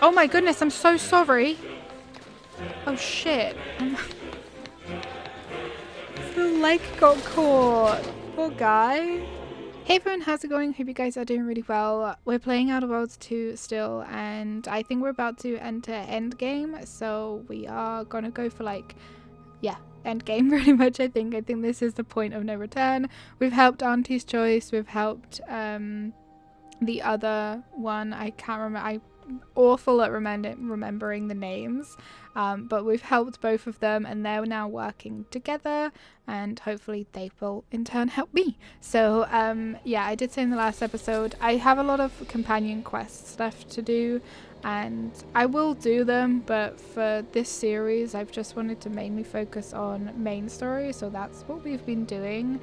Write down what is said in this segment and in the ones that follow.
Oh my goodness, I'm so sorry. Oh shit. The leg got caught. Poor guy. Hey everyone, how's it going? Hope you guys are doing really well. We're playing Outer Worlds 2 still, and I think we're about to enter endgame, so we are gonna go for like, yeah, endgame pretty much. I think this is the point of no return. We've helped Auntie's Choice, we've helped the other one. I can't remember. I'm awful at remembering the names, but we've helped both of them, and they're now working together, and hopefully they will in turn help me. So yeah, I did say in the last episode I have a lot of companion quests left to do, and I will do them, but for this series I've just wanted to mainly focus on main story, so that's what we've been doing.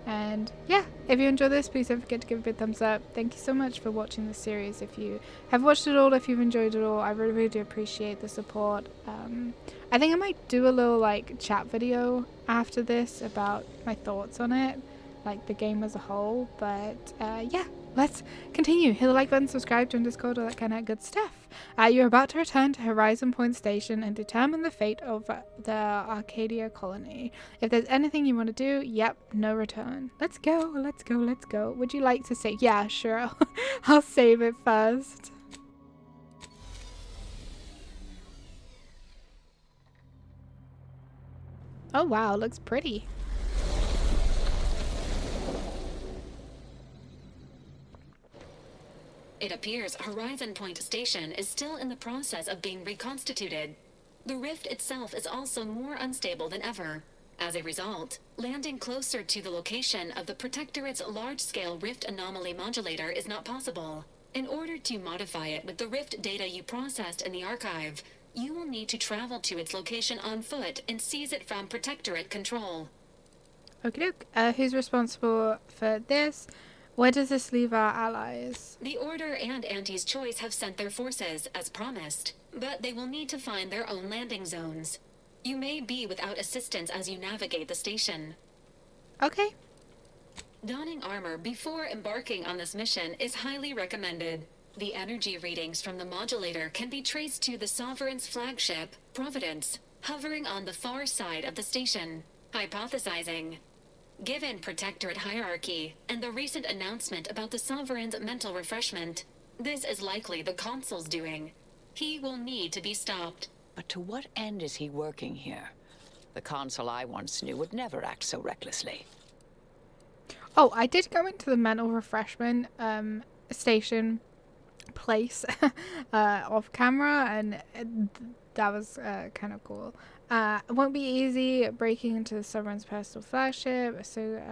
And yeah, if you enjoy this, please don't forget to give it a big thumbs up. Thank you so much for watching this series. If you have watched it all, if you've enjoyed it all, I really, really do appreciate the support. I think I might do a little like chat video after this about my thoughts on it, like the game as a whole. But yeah, let's continue. Hit the like button, subscribe, join Discord, all that kind of good stuff. You're about to return to Horizon Point Station and determine the fate of the Arcadia colony. If there's anything you want to do, yep, no return. Let's go, let's go, let's go. Would you like to say? Yeah, sure. I'll save it first. Oh wow, looks pretty. It appears Horizon Point Station is still in the process of being reconstituted. The rift itself is also more unstable than ever. As a result, landing closer to the location of the Protectorate's large-scale rift anomaly modulator is not possible. In order to modify it with the rift data you processed in the archive, you will need to travel to its location on foot and seize it from Protectorate control. Okie doke. Who's responsible for this? Where does this leave our allies? The Order and Auntie's Choice have sent their forces, as promised, but they will need to find their own landing zones. You may be without assistance as you navigate the station. Okay. Donning armor before embarking on this mission is highly recommended. The energy readings from the modulator can be traced to the Sovereign's flagship, Providence, hovering on the far side of the station. Hypothesizing. Given Protectorate hierarchy and the recent announcement about the Sovereign's mental refreshment, this is likely the Consul's doing. He will need to be stopped. But to what end is he working here? The Consul I once knew would never act so recklessly. Oh, I did go into the mental refreshment station place off camera, and that was kind of cool. It won't be easy breaking into the Sovereign's personal flagship, so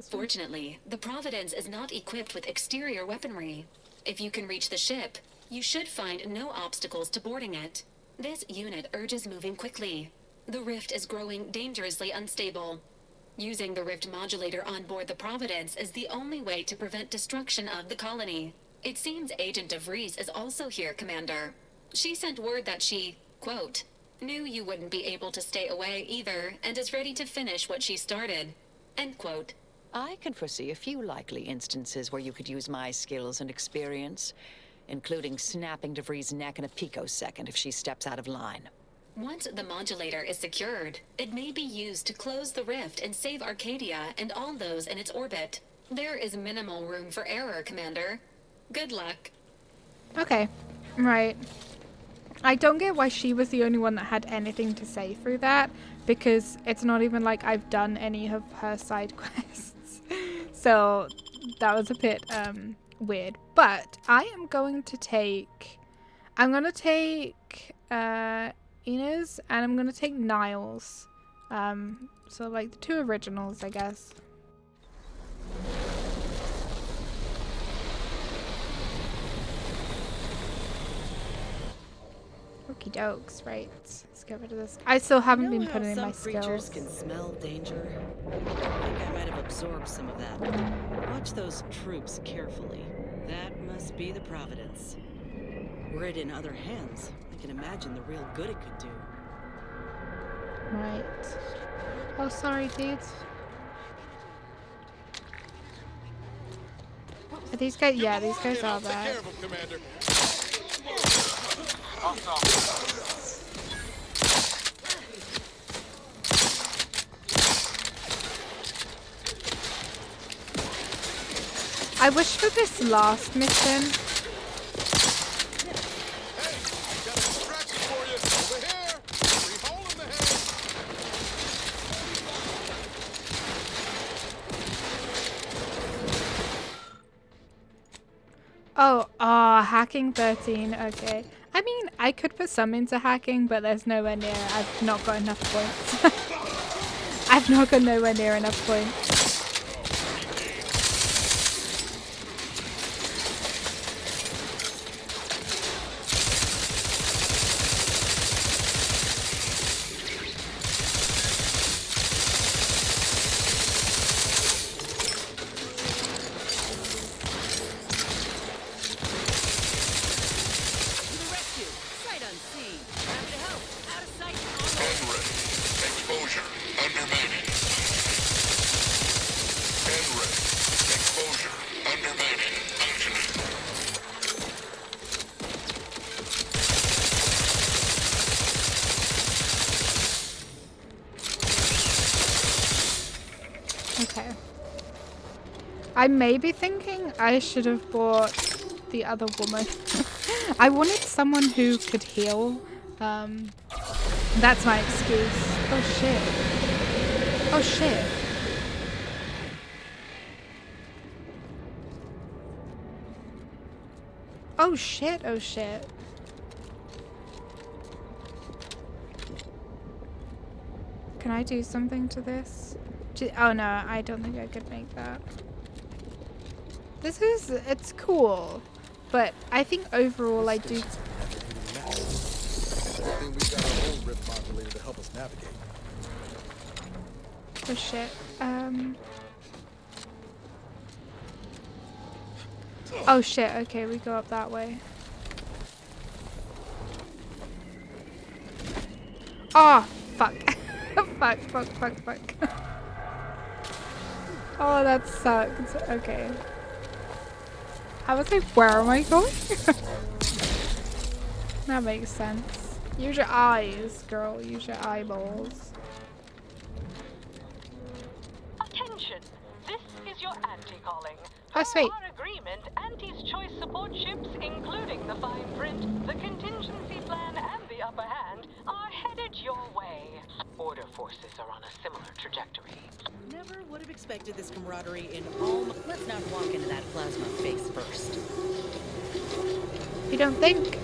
Fortunately, the Providence is not equipped with exterior weaponry. If you can reach the ship, you should find no obstacles to boarding it. This unit urges moving quickly. The rift is growing dangerously unstable. Using the rift modulator on board the Providence is the only way to prevent destruction of the colony. It seems Agent DeVries is also here, Commander. She sent word that she, quote, knew you wouldn't be able to stay away either, and is ready to finish what she started. End quote. I can foresee a few likely instances where you could use my skills and experience, including snapping DeVries' neck in a picosecond if she steps out of line. Once the modulator is secured, it may be used to close the rift and save Arcadia and all those in its orbit. There is minimal room for error, Commander. Good luck. okay, right. I don't get why she was the only one that had anything to say through that, because it's not even like I've done any of her side quests. So that was a bit weird. But I am going to take Inez, and I'm going to take Niles. So like the two originals, I guess. Okie dokes, right. Let's get rid of this. I still haven't been putting in my skills. Creatures can smell danger. I think I might have absorbed some of that. Watch those troops carefully. That must be the Providence. Were it in other hands, I can imagine the real good it could do. Right. Oh, sorry, dudes. Are these guys? Yeah, these guys are bad. I wish for this last mission. Got a distraction for you. Over here. Free hole in the head. Hacking 13, okay. I mean, I could put some into hacking, but there's nowhere near. I've not got enough points. I've not got nowhere near enough points. Okay. I may be thinking I should have bought the other woman. I wanted someone who could heal. That's my excuse. Oh shit. Oh shit. Oh shit, oh shit. Can I do something to this? Oh no, I don't think I could make that. It's cool, but I think overall I do. I think we got our own rift modulator to help us navigate. Oh shit. Oh shit, okay, we go up that way. Oh, fuck. fuck. Oh, that sucked. Okay. I was like, where am I going? That makes sense. Use your eyes, girl. Use your eyeballs. Attention! This is your Auntie calling. Oh, sweet. Per our agreement, Auntie's choice support ships, including the fine print, the contingency plan, and the upper hand, are headed your way. Order forces are on a similar trajectory. Never would have expected this camaraderie in all. Let's not walk into that plasma face first. You don't think?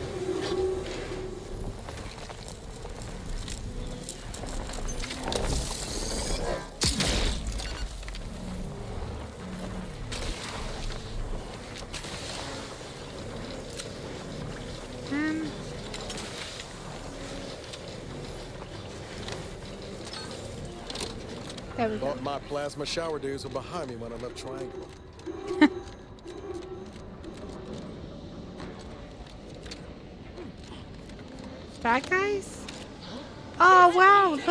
There we go. Thought my plasma shower days were behind me when I left Triangle. Bad guys? Oh wow, look!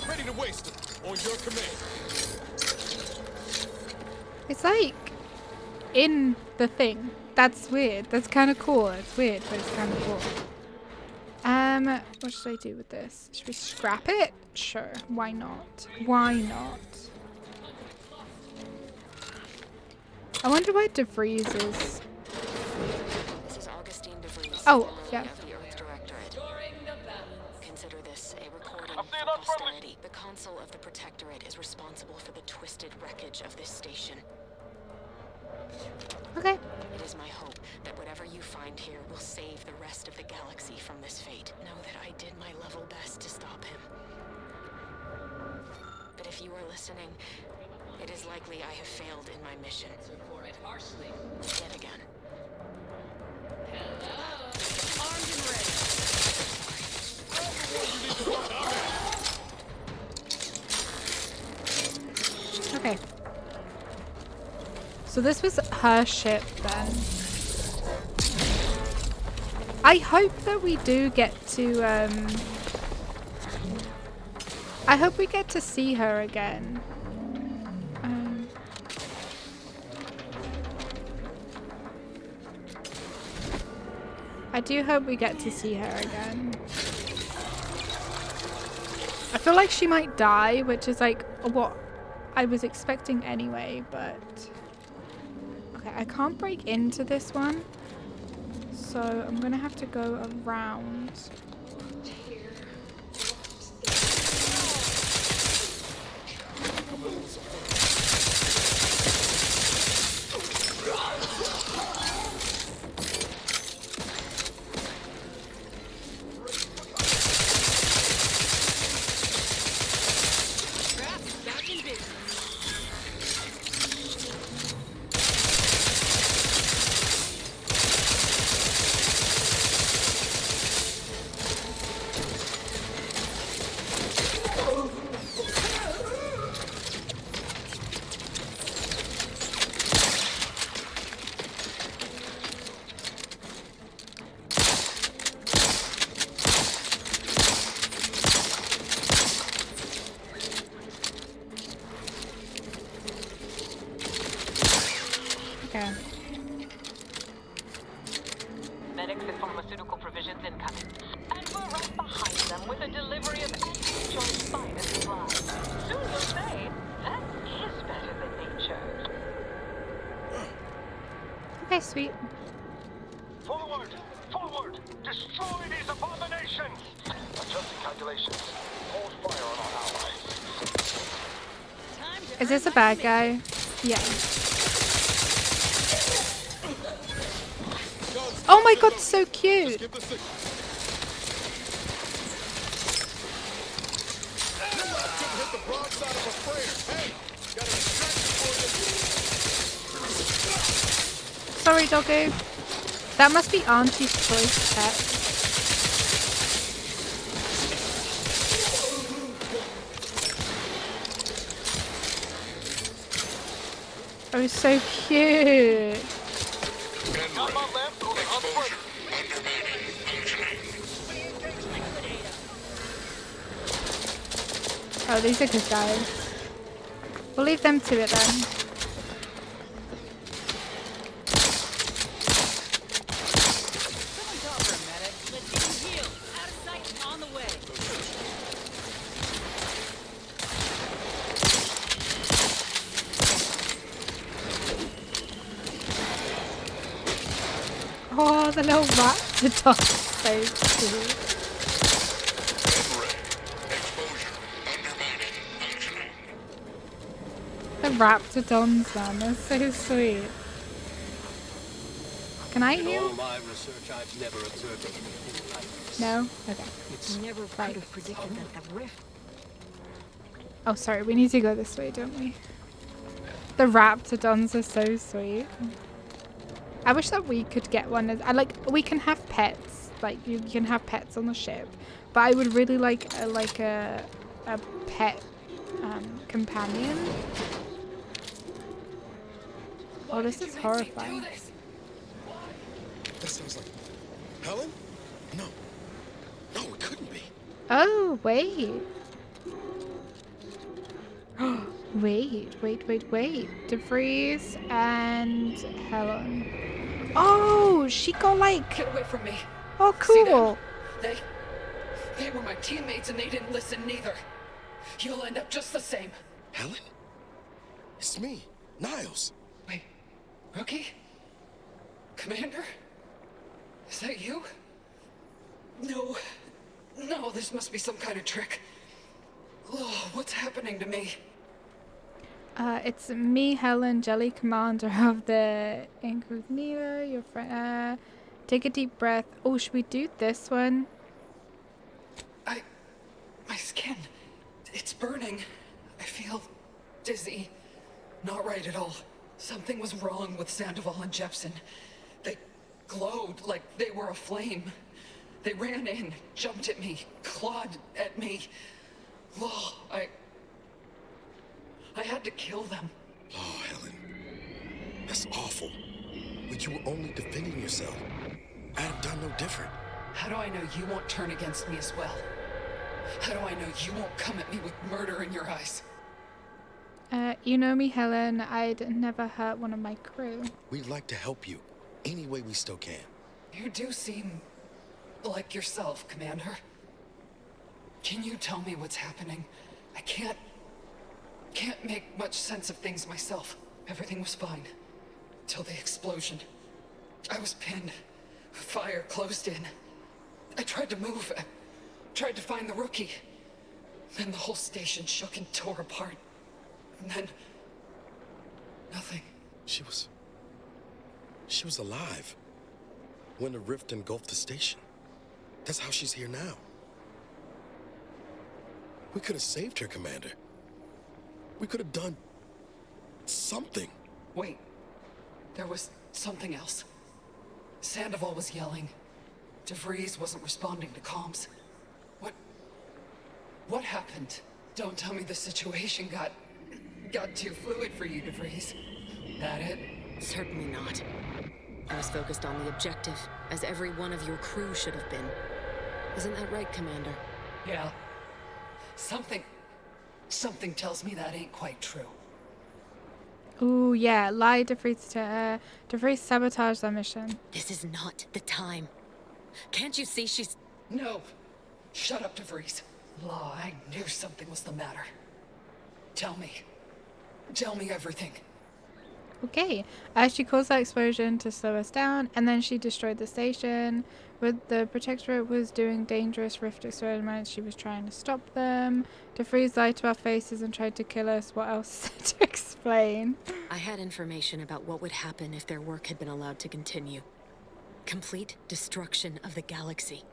Ready to waste it. On your command. It's like in the thing. That's weird. That's kind of cool. It's weird, but it's kind of cool. What should I do with this? Should we scrap it? Sure. Why not? Why not? I wonder where DeVries is. This is Augustine DeVries. Oh, yeah. Of the Earth Directorate. Consider this a recording for posterity. The Consul of the Protectorate is responsible for the twisted wreckage of this station. Okay. It is my hope that whatever you find here will save the rest of the galaxy from this fate. Know that I did my level best to stop him. But if you are listening, it is likely I have failed in my mission. Yet again. Okay. So this was her ship then. I hope that we do get to, I hope we get to see her again. I do hope we get to see her again. I feel like she might die, which is like what I was expecting anyway, but... Okay, I can't break into this one. So I'm gonna have to go around. Okay. Medics and pharmaceutical provisions incoming. And we're right behind them with a delivery of anti-joint spider supplies. Soon you'll say, that is better than nature. Okay, sweet. Forward! Forward! Destroy these abominations! Adjusting calculations. Hold fire on our allies. Is this a bad guy? Yeah. Oh my god, so cute! Give the signal. Couldn't hit the broadside of a freighter. Hey, got a distraction for you. Sorry, doggo. That must be Auntie's choice pet. Oh, so cute. Oh, these are good guys. We'll leave them to it then. Someone call for a medic. Let's get him healed. Out of sight, on the way. Oh, the little raptor dog. So cute. The raptidons, man, they're so sweet. Can I In all heal? my research, I've never observed anything like this. No? Okay. It's Never Right. could have predicted that the rift. Oh, sorry, we need to go this way, don't we? The raptidons are so sweet. I wish that we could get one. We can have pets. Like, you can have pets on the ship. But I would really like a pet companion. Oh, this is horrifying. That sounds like Helen? No. No, it couldn't be. Oh, wait. wait. DeVries and Helen. Oh, she got like... Get away from me. Oh, See them? cool. They were my teammates and they didn't listen neither. You'll end up just the same. Helen? It's me, Niles. Wait, Rookie? Commander? Is that you? No, this must be some kind of trick. Oh, what's happening to me? It's me, Helen, Jelly, commander of the Incognito, your friend. Take a deep breath. Oh, should we do this one? My skin, it's burning. I feel dizzy. Not right at all. Something was wrong with Sandoval and Jepson. They glowed like they were aflame. They ran in, jumped at me, clawed at me. Oh, I had to kill them. Oh, Helen. That's awful. But you were only defending yourself. I'd have done no different. How do I know you won't turn against me as well? How do I know you won't come at me with murder in your eyes? You know me, Helen. I'd never hurt one of my crew. We'd like to help you any way we still can. You do seem like yourself, Commander. Can you tell me what's happening? I can't make much sense of things myself. Everything was fine. Till the explosion. I was pinned. Fire closed in. I tried to move. I tried to find the rookie. Then the whole station shook and tore apart. And then... nothing. She was alive when the rift engulfed the station. That's how she's here now. We could have saved her, Commander. We could have done something. Wait. There was something else. Sandoval was yelling. DeVries wasn't responding to comms. What happened? Don't tell me the situation got too fluid for you, DeVries. That it? Certainly not. I was focused on the objective, as every one of your crew should have been. Isn't that right, Commander? Yeah. Something tells me that ain't quite true. Ooh, yeah, lie DeVries sabotaged their mission. This is not the time. Can't you see she's... No. Shut up, DeVries. Law, I knew something was the matter. Tell me. Tell me everything. Okay, she caused that explosion to slow us down, and then she destroyed the station. But the Protectorate was doing dangerous rift experiments. She was trying to stop them. DeVries lied to our faces and tried to kill us. What else to explain? I had information about what would happen if their work had been allowed to continue. Complete destruction of the galaxy.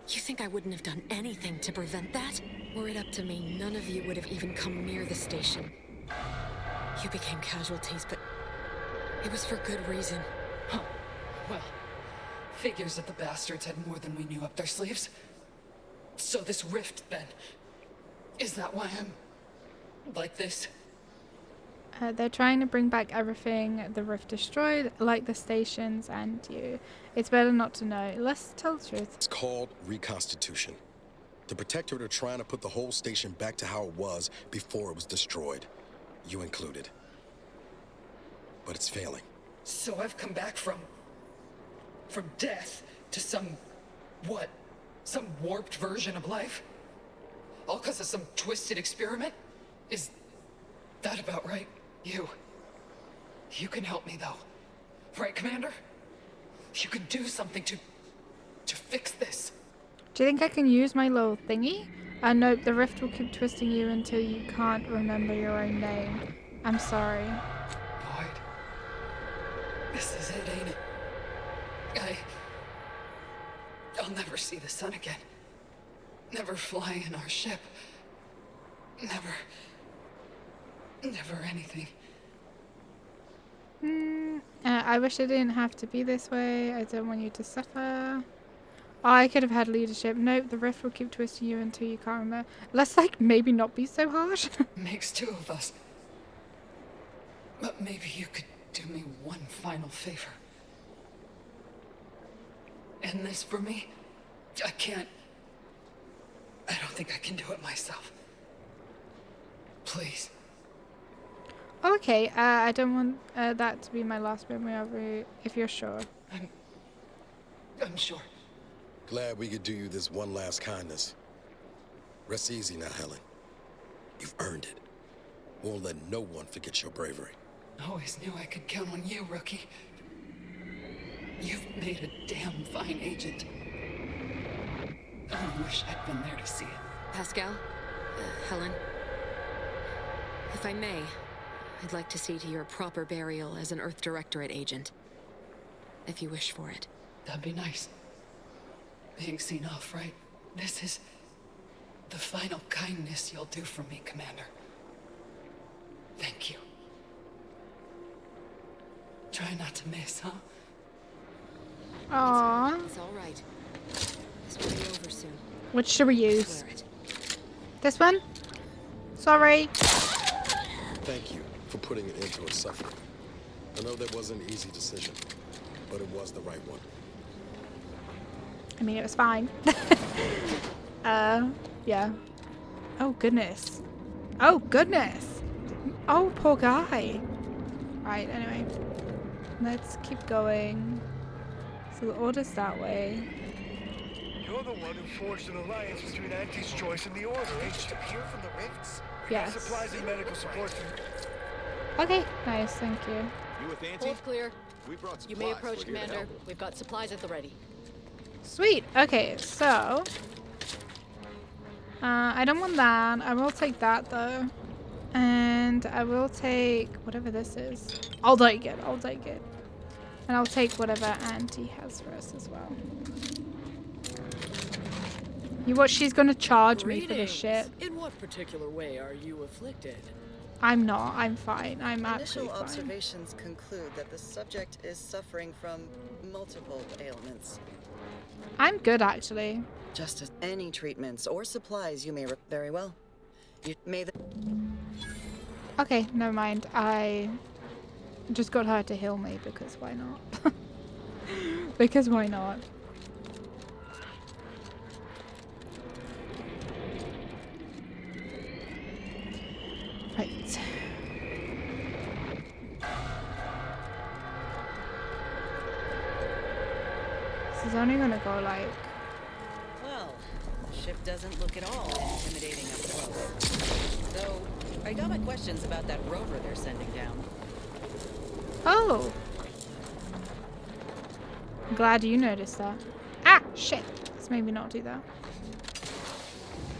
You think I wouldn't have done anything to prevent that? Were it up to me, none of you would have even come near the station. You became casualties, but it was for good reason. Huh. Well, figures that the bastards had more than we knew up their sleeves. So this rift, then, is that why I'm like this? They're trying to bring back everything the rift destroyed, like the stations and you. It's better not to know. Let's tell the truth. It's called reconstitution. The Protectorate are trying to put the whole station back to how it was before it was destroyed. You included. But it's failing. So I've come back from death to some warped version of life? All because of some twisted experiment? Is that about right? You can help me, though. Right, Commander? You can do something to fix this. Do you think I can use my little thingy? Nope, the rift will keep twisting you until you can't remember your own name. I'm sorry. Boyd. This is it, ain't it? I'll never see the sun again. Never fly in our ship. Never anything. I wish it didn't have to be this way. I don't want you to suffer. Oh, I could have had leadership. Nope, the rift will keep twisting you until you can't remember. Let's, maybe not be so harsh. Makes two of us. But maybe you could do me one final favor. End this for me? I don't think I can do it myself. Please. Okay, I don't want that to be my last memory of you, if you're sure. I'm sure. Glad we could do you this one last kindness. Rest easy now, Helen. You've earned it. Won't let no one forget your bravery. Always knew I could count on you, Rookie. You've made a damn fine agent. I wish I'd been there to see it. Pascal? Helen? If I may, I'd like to see to your proper burial as an Earth Directorate agent. If you wish for it. That'd be nice. Being seen off, right? This is the final kindness you'll do for me, Commander. Thank you. Try not to miss, huh? Aww. It's all right. This will be over soon. Which should we I use? swear it. This one? Sorry. Thank you for putting an end to her suffering. I know that wasn't an easy decision, but it was the right one. I mean, it was fine. Yeah. Oh, goodness. Oh, goodness. Oh, poor guy. Right, anyway. Let's keep going. So the order's that way. You're the one who forged an alliance between Auntie's Choice and the Order, ain't you? Here from the rifts? Yes. Supplies and medical support from... Okay, nice, thank you. You with Auntie? Hold clear. We brought supplies. You may approach, We're here to Commander. help. We've got supplies at the ready. Sweet. Okay, so I don't want that. I will take that though, and I will take whatever this is. I'll take it. I'll take it, and I'll take whatever Auntie has for us as well. You watch? She's gonna charge me for this shit. In what particular way are you afflicted? I'm not. I'm fine. I'm Initial absolutely fine. observations conclude that the subject is suffering from multiple ailments. I'm good actually. Just as any treatments or supplies you may very well. You may Okay, never mind. I just got her to heal me because why not? Because why not? Right. This is only gonna go like... Well, the ship doesn't look at all intimidating up close. Though, I got my questions about that rover they're sending down. Oh! I'm glad you noticed that. Ah! Shit! Let's maybe not do that.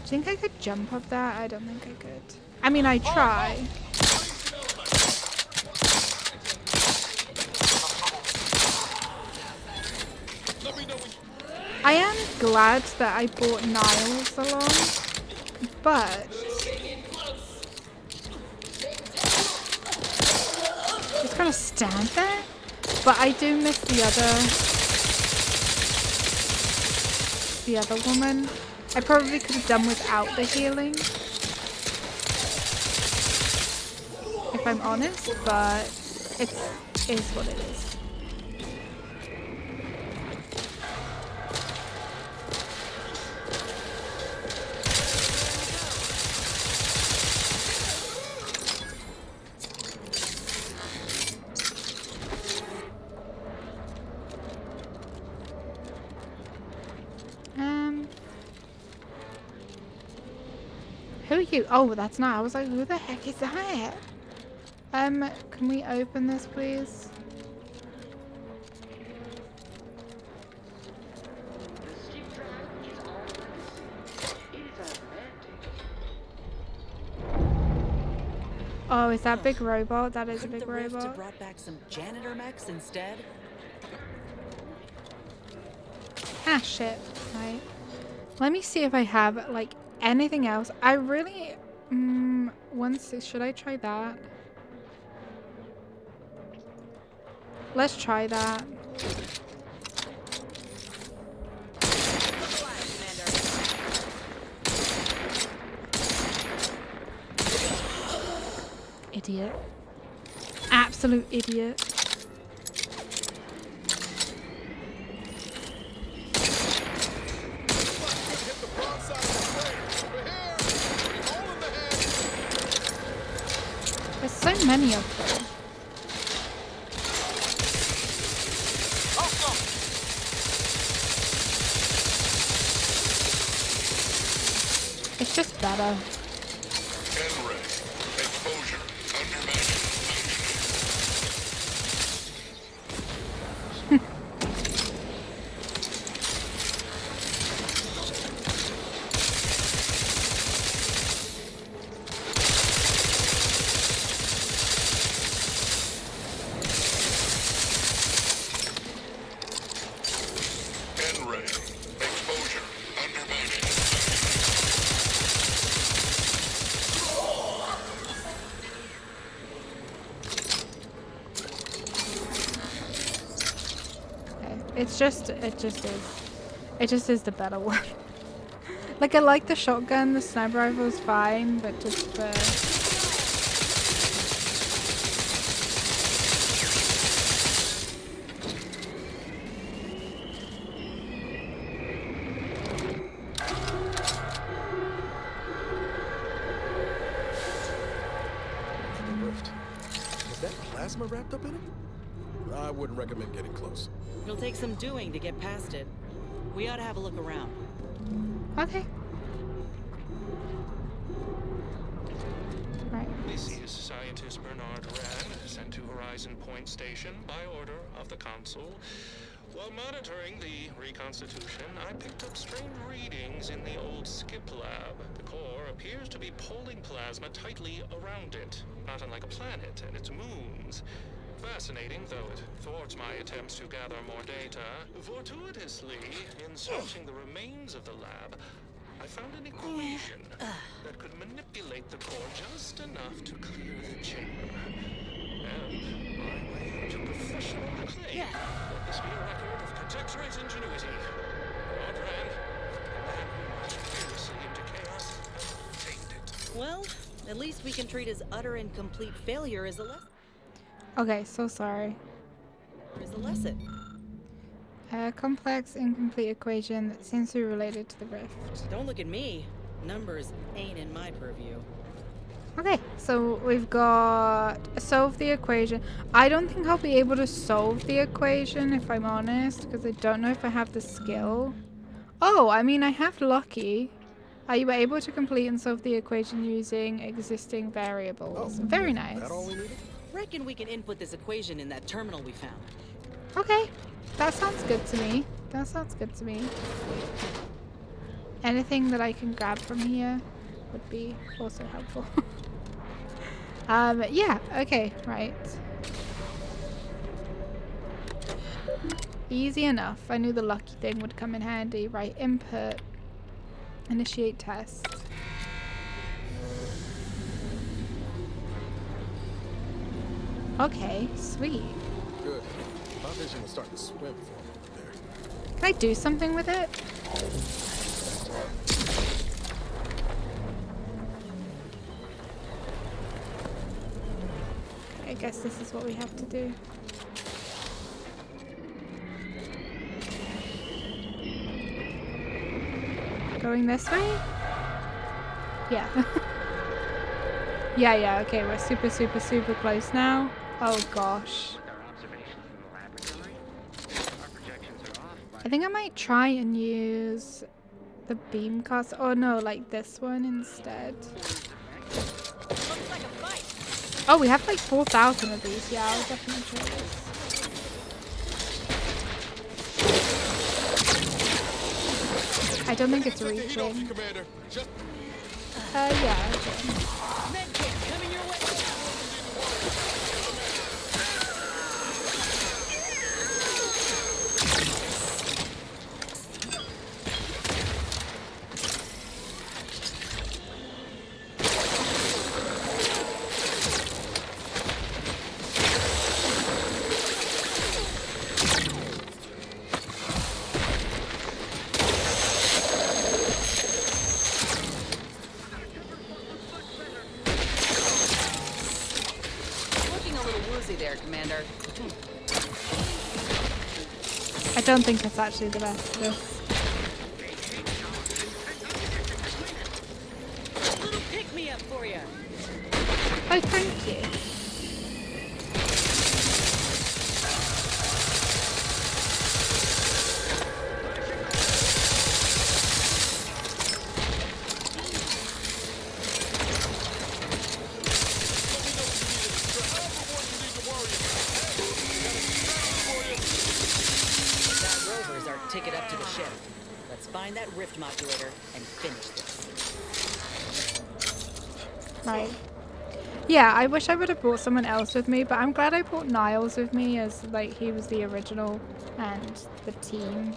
Do you think I could jump up there? I don't think I could. I mean, I try. I am glad that I brought Niles along, but just gonna stand there. But I do miss the other woman. I probably could have done without the healing, if I'm honest, but it is what it is. Who are you? Oh, that's not. I was like, who the heck is that? Can we open this, please? Oh, is that big robot? That is a big robot. Have brought back some janitor mechs instead. Ah, shit. Right. Let me see if I have, like, anything else. I really... should I try that? Let's try that. Idiot. Absolute idiot. There's so many of them. It's just better. Exposure under measure. It just is the better one. Like, I like the shotgun, the sniper rifle is fine, but just for... The rift. Was that plasma wrapped up in it? I wouldn't recommend getting close. It'll take some doing to get past it. We ought to have a look around. Okay. Right. This is scientist Bernard Rand, sent to Horizon Point Station by order of the Council. While monitoring the reconstitution, I picked up strange readings in the old skip lab. The core appears to be pulling plasma tightly around it, not unlike a planet and its moons. Fascinating, though it thwarts my attempts to gather more data. Fortuitously, in searching the remains of the lab, I found an equation that could manipulate the core just enough to clear the chamber. And my way to professional acclaim. Let this be a record of Protectorate ingenuity. Lord Rand, the man who marched fearlessly into chaos and tamed it. Well, at least we can treat his utter and complete failure as a lesson. Okay, so sorry. A complex, incomplete equation that seems to be related to the rift. Don't look at me. Numbers ain't in my purview. Okay, so we've got solve the equation. I don't think I'll be able to solve the equation, if I'm honest, because I don't know if I have the skill. Oh, I mean, I have Lucky. Are you able to complete and solve the equation using existing variables? Very nice. That all we needed? Reckon we can input this equation in that terminal we found. Okay, that sounds good to me. That sounds good to me. Anything that I can grab from here would be also helpful. Yeah, okay, right. Easy enough. I knew the Lucky thing would come in handy. Right, input. Initiate test. Okay, sweet. Good. My vision was starting to swim for a moment there. Can I do something with it? I guess this is what we have to do. Going this way? Yeah. Yeah, okay, we're super, super, super close now. Oh gosh. I think I might try and use the beam cast. Oh no, like this one instead. Oh, we have like 4,000 of these. Yeah, I'll definitely try this. I don't think it's reaching. Yeah, okay. I don't think it's actually the best for this. A little pick-me-up for you. Oh, thank you. Ticket up to the ship. Let's find that rift modulator and finish this. Right. Yeah, I wish I would have brought someone else with me, but I'm glad I brought Niles with me as like he was the original and the team.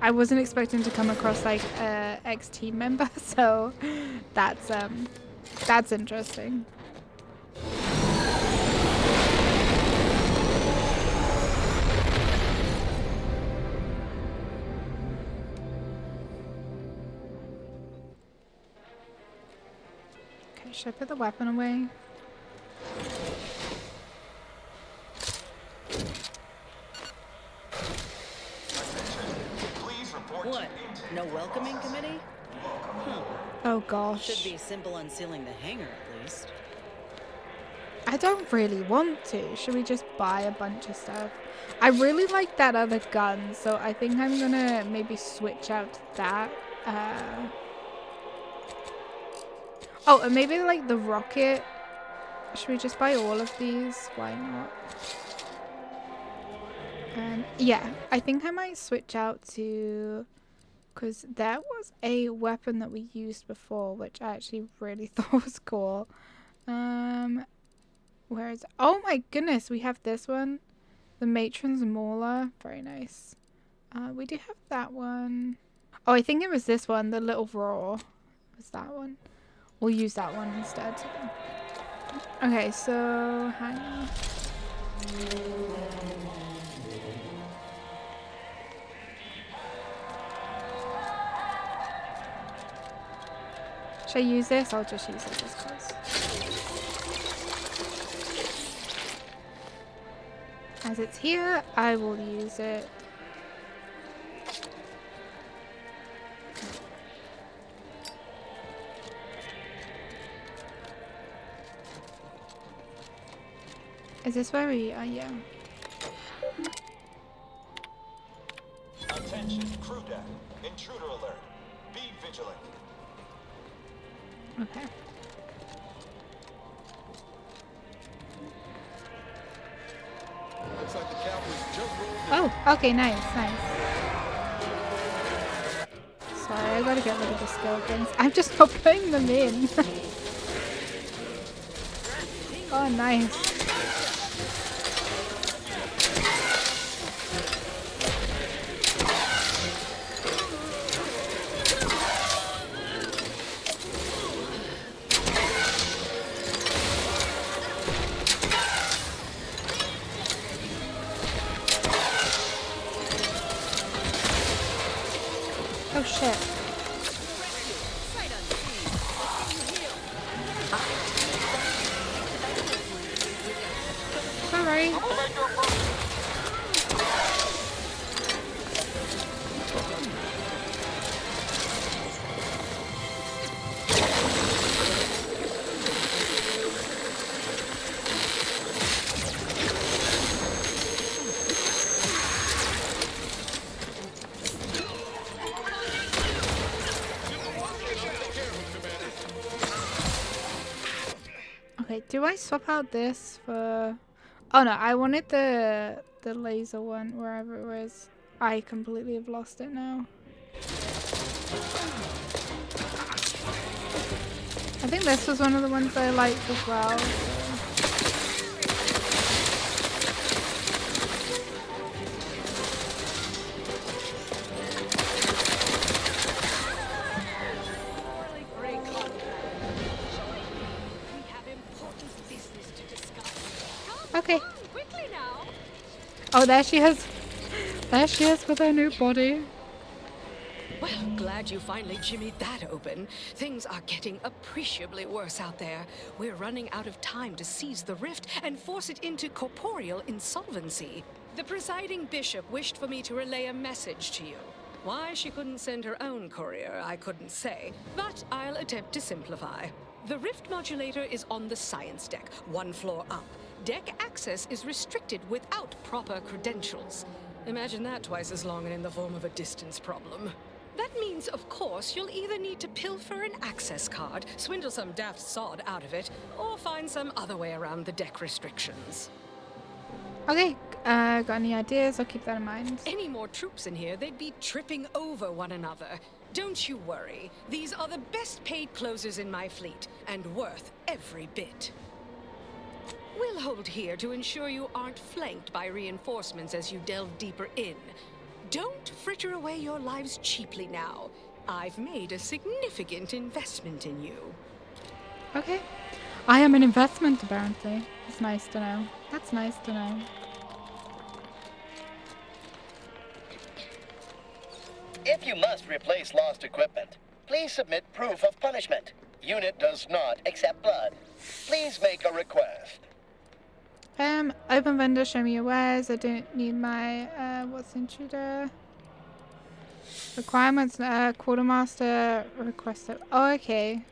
I wasn't expecting to come across like a ex-team member, so that's interesting. Should I put the weapon away? What? No welcoming committee? Huh. Oh gosh. Should be simple unsealing the hangar at least. I don't really want to. Should we just buy a bunch of stuff? I really like that other gun, so I think I'm gonna maybe switch out to that. Oh, and maybe like the rocket. Should we just buy all of these? Why not? Yeah, I think I might switch out to... Because there was a weapon that we used before, which I actually really thought was cool. Where is it? Oh my goodness, we have this one. The Matron's Mauler. Very nice. We do have that one. Oh, I think it was this one. The Little Roar. Was that one? We'll use that one instead. Okay, so hang on. Should I use this? I'll just use it just cause. As it's here, I will use it. Is this where we are? Yeah. Attention, crew deck. Intruder alert. Be vigilant. Okay. Looks like the cavalry's just rolled in. Oh, okay, nice. Sorry, I gotta get rid of the skill things. I'm just not putting them in. Oh, nice. Oh shit. Sorry. Okay, do I swap out this for... Oh no, I wanted the laser one, wherever it was. I completely have lost it now. I think this was one of the ones I liked as well. Okay. Oh, there she is. There she is with her new body. Well, glad you finally jimmied that open. Things are getting appreciably worse out there. We're running out of time to seize the rift and force it into corporeal insolvency. The presiding bishop wished for me to relay a message to you. Why she couldn't send her own courier, I couldn't say, but I'll attempt to simplify. The rift modulator is on the science deck, one floor up. Deck access is restricted without proper credentials. Imagine that twice as long and in the form of a distance problem. That means, of course, you'll either need to pilfer an access card, swindle some daft sod out of it, or find some other way around the deck restrictions. Okay, got any ideas? I'll keep that in mind. Any more troops in here, they'd be tripping over one another. Don't you worry. These are the best paid closers in my fleet, and worth every bit. We'll hold here to ensure you aren't flanked by reinforcements as you delve deeper in. Don't fritter away your lives cheaply now. I've made a significant investment in you. Okay. I am an investment, apparently. It's nice to know. That's nice to know. If you must replace lost equipment, please submit proof of punishment. Unit does not accept blood. Please make a request. Open vendor, show me your wares. I don't need my, what's intruder? Requirements, quartermaster requested. Oh, okay.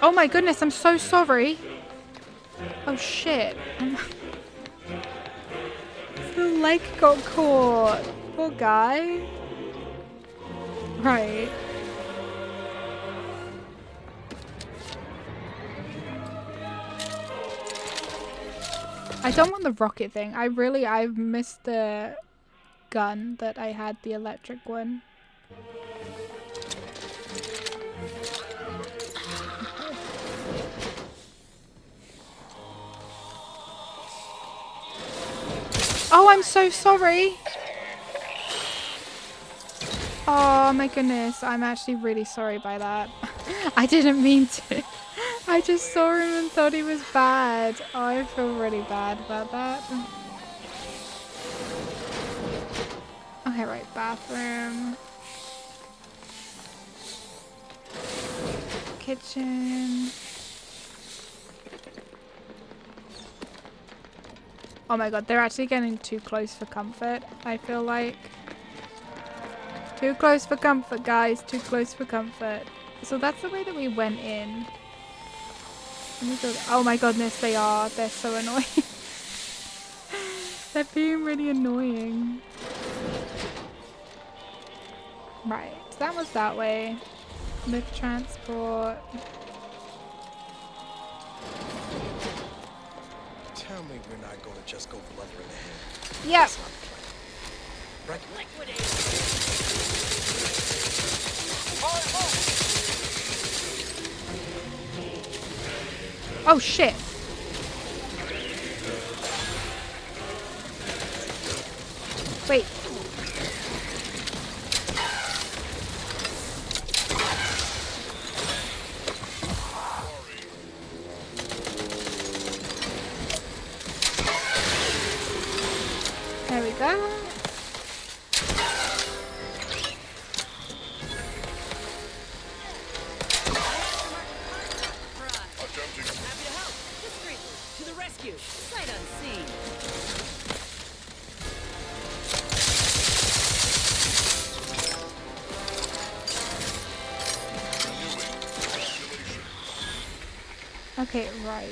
Oh my goodness, I'm so sorry. Oh shit. The leg got caught. Poor guy. Right. I don't want the rocket thing. I've missed the gun that I had, the electric one. Oh, I'm so sorry. Oh my goodness, I'm actually really sorry by that. I didn't mean to. I just saw him and thought he was bad. Oh, I feel really bad about that. Okay, right, bathroom. Kitchen. Oh my god, they're actually getting too close for comfort, I feel like. Too close for comfort, guys. Too close for comfort. So that's the way that we went in. Oh my goodness, they are. They're so annoying. They're being really annoying. Right, so that was that way. Lift transport. Tell me we're not going to just go blundering ahead. Yep. Right. Oh shit. Wait. There we go. Okay, right.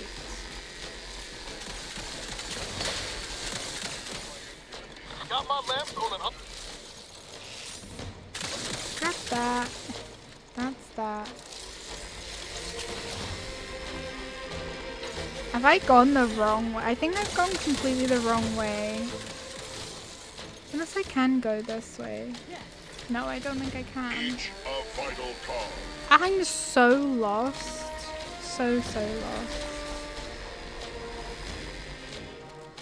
Got my lamp going up. Got that. That's that. Have I gone the wrong way? I think I've gone completely the wrong way. Unless I can go this way. No, I don't think I can. I'm so lost. So lost.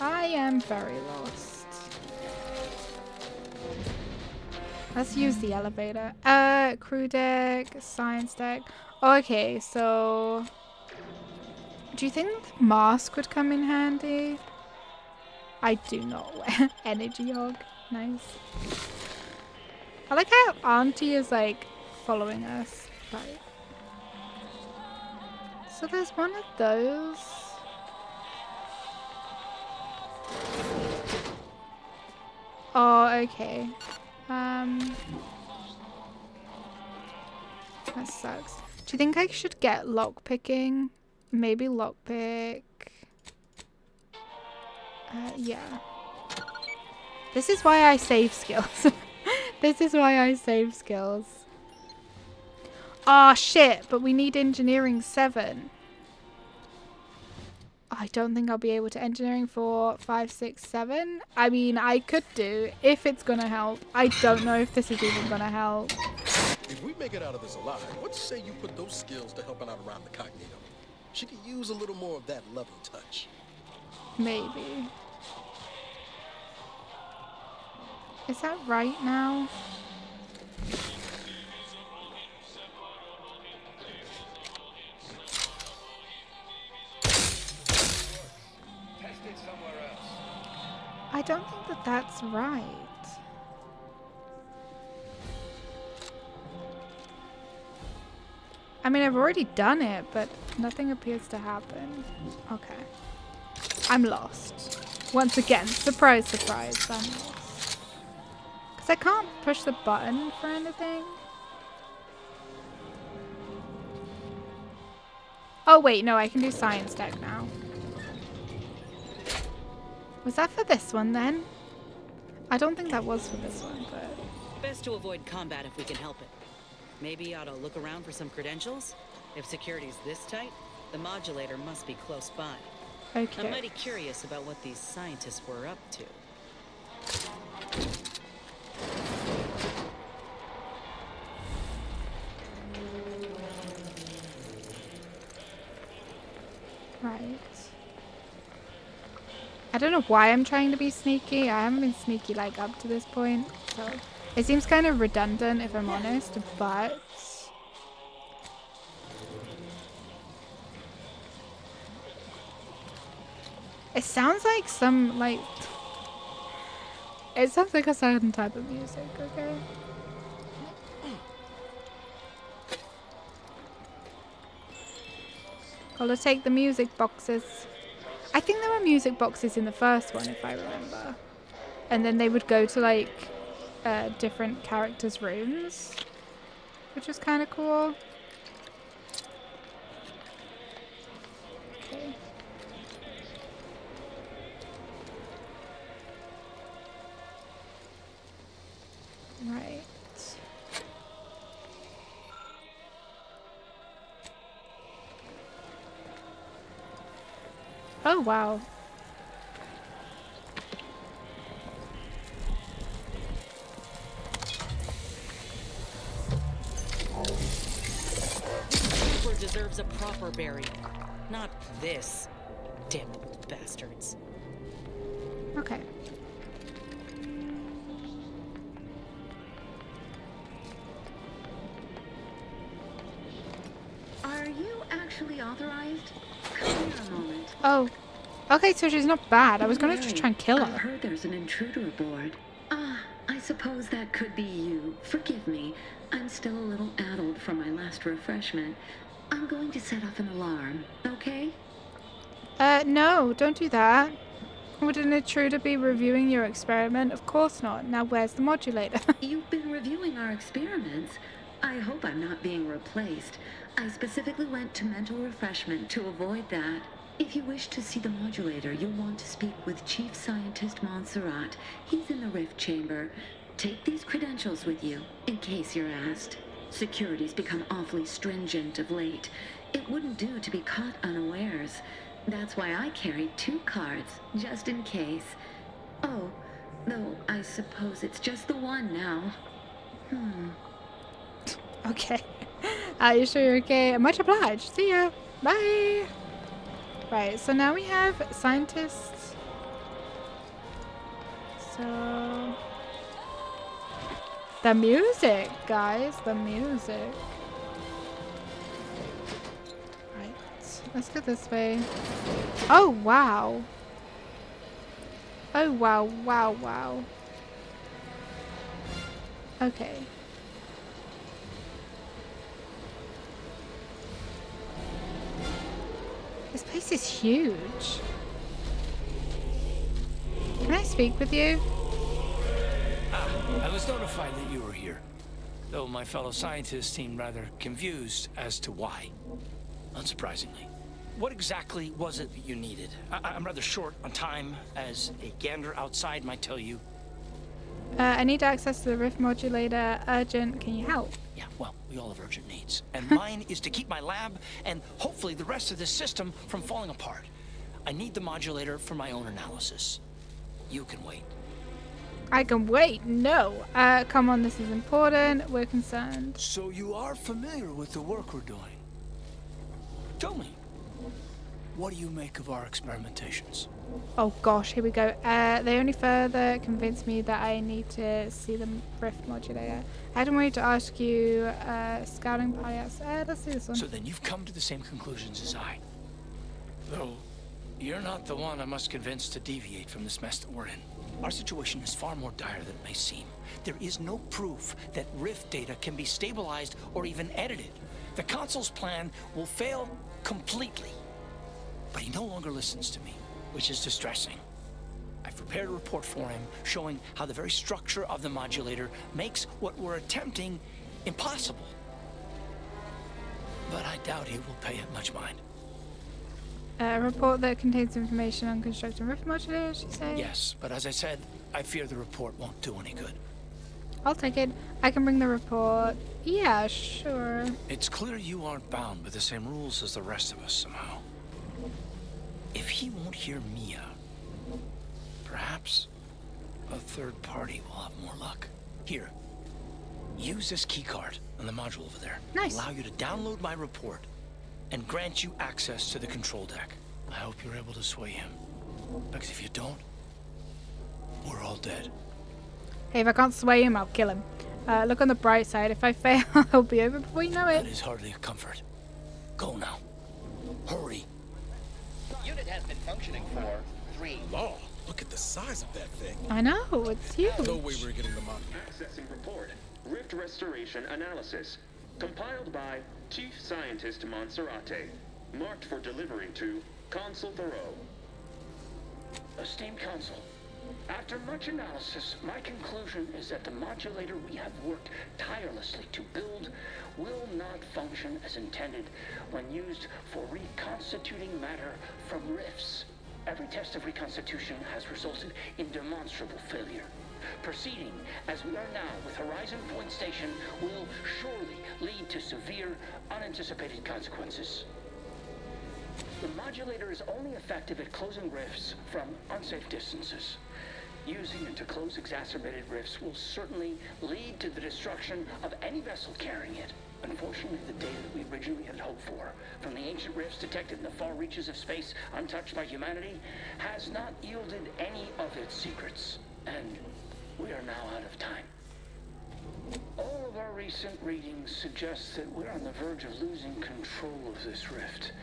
I am very lost. Let's use the elevator. Crew deck, science deck. Okay, so do you think the mask would come in handy? I do not wear energy hog. Nice. I like how Auntie is like following us. Right. So there's one of those. Oh, okay. That sucks. Do you think I should get lockpicking? Maybe lockpick. Yeah. This is why I save skills. This is why I save skills. Ah, shit, but we need engineering 7. I don't think I'll be able to engineering 4, 5, 6, 7. I mean, I could do if it's gonna help. I don't know if this is even gonna help. If we make it out of this alive, what say you put those skills to helping out around the Cognito? She could use a little more of that loving touch. Maybe. Is that right now? I don't think that that's right. I mean, I've already done it, but nothing appears to happen. Okay. I'm lost. Once again, surprise, surprise, I'm lost. Because I can't push the button for anything. Oh wait, no, I can do science tech now. Was that for this one then? I don't think that was for this one, but... Best to avoid combat if we can help it. Maybe you ought to look around for some credentials? If security's this tight, the modulator must be close by. Okay. I'm mighty curious about what these scientists were up to. Right. I don't know why I'm trying to be sneaky. I haven't been sneaky like up to this point, so it seems kind of redundant if I'm honest, but it sounds like some like it sounds like a certain type of music, okay? Gotta take the music boxes. I think there were music boxes in the first one, if I remember. And then they would go to, like, different characters' rooms. Which is kind of cool. Okay. Right. Oh, wow. This trooper deserves a proper burial. Not this. Damn bastards. Okay. Are you actually authorized? Come here a moment. Oh. Okay, so she's not bad. I was gonna just try and kill I've her. heard there's an intruder aboard. I suppose that could be you. Forgive me. I'm still a little addled from my last refreshment. I'm going to set off an alarm, okay? No, don't do that. Would an intruder be reviewing your experiment? Of course not. Now where's the modulator? You've been reviewing our experiments. I hope I'm not being replaced. I specifically went to mental refreshment to avoid that. If you wish to see the modulator, you'll want to speak with Chief Scientist Montserrat. He's in the rift chamber. Take these credentials with you, in case you're asked. Security's become awfully stringent of late. It wouldn't do to be caught unawares. That's why I carried 2 cards, just in case. Oh, though I suppose it's just the one now. Okay. Are you sure you're okay? Much obliged. See ya. Bye. Right, so now we have scientists. So... the music, guys. The music. Right. Let's go this way. Oh, wow. Oh, wow, wow, wow. Okay. This place is huge. Can I speak with you? I was notified that you were here, though my fellow scientists seemed rather confused as to why. Unsurprisingly. What exactly was it that you needed? I'm rather short on time, as a gander outside might tell you. I need access to the rift modulator. Urgent. Can you help? Yeah, well, we all have urgent needs. And mine is to keep my lab and hopefully the rest of this system from falling apart. I need the modulator for my own analysis. You can wait. I can wait. No. Come on, this is important. We're concerned. So you are familiar with the work we're doing? Tell me, what do you make of our experimentations? Oh gosh, here we go. They only further convinced me that I need to see the rift modulator. I hadn't wanted to ask you, scouting party outside. Let's do this one. So then you've come to the same conclusions as I. Though, you're not the one I must convince to deviate from this mess that we're in. Our situation is far more dire than it may seem. There is no proof that rift data can be stabilized or even edited. The Consul's plan will fail completely. But he no longer listens to me, which is distressing. I've prepared a report for him showing how the very structure of the modulator makes what we're attempting impossible. But I doubt he will pay it much mind. A report that contains information on constructing rift modulators, you say? Yes, but as I said, I fear the report won't do any good. I'll take it. I can bring the report. Yeah, sure. It's clear you aren't bound by the same rules as the rest of us somehow. If he won't hear me out, perhaps a third party will have more luck. Here, use this keycard on the module over there. Nice. Allow you to download my report and grant you access to the control deck. I hope you're able to sway him. Because if you don't, we're all dead. Hey, if I can't sway him, I'll kill him. Look on the bright side. If I fail, I'll be over before you know it. That is hardly a comfort. Go now. Hurry. Unit has been functioning for 3. Law, look at the size of that thing. I know, it's huge. No way we're getting the model. Accessing report. Rift restoration analysis. Compiled by Chief Scientist Monserrate. Marked for delivery to Consul Thoreau. Esteemed Consul, after much analysis, my conclusion is that the modulator we have worked tirelessly to build will not function as intended when used for reconstituting matter from rifts. Every test of reconstitution has resulted in demonstrable failure. Proceeding as we are now with Horizon Point Station will surely lead to severe, unanticipated consequences. The modulator is only effective at closing rifts from unsafe distances. Using it to close exacerbated rifts will certainly lead to the destruction of any vessel carrying it. Unfortunately, the data that we originally had hoped for from the ancient rifts detected in the far reaches of space untouched by humanity has not yielded any of its secrets, and we are now out of time. All of our recent readings suggest that we're on the verge of losing control of this rift.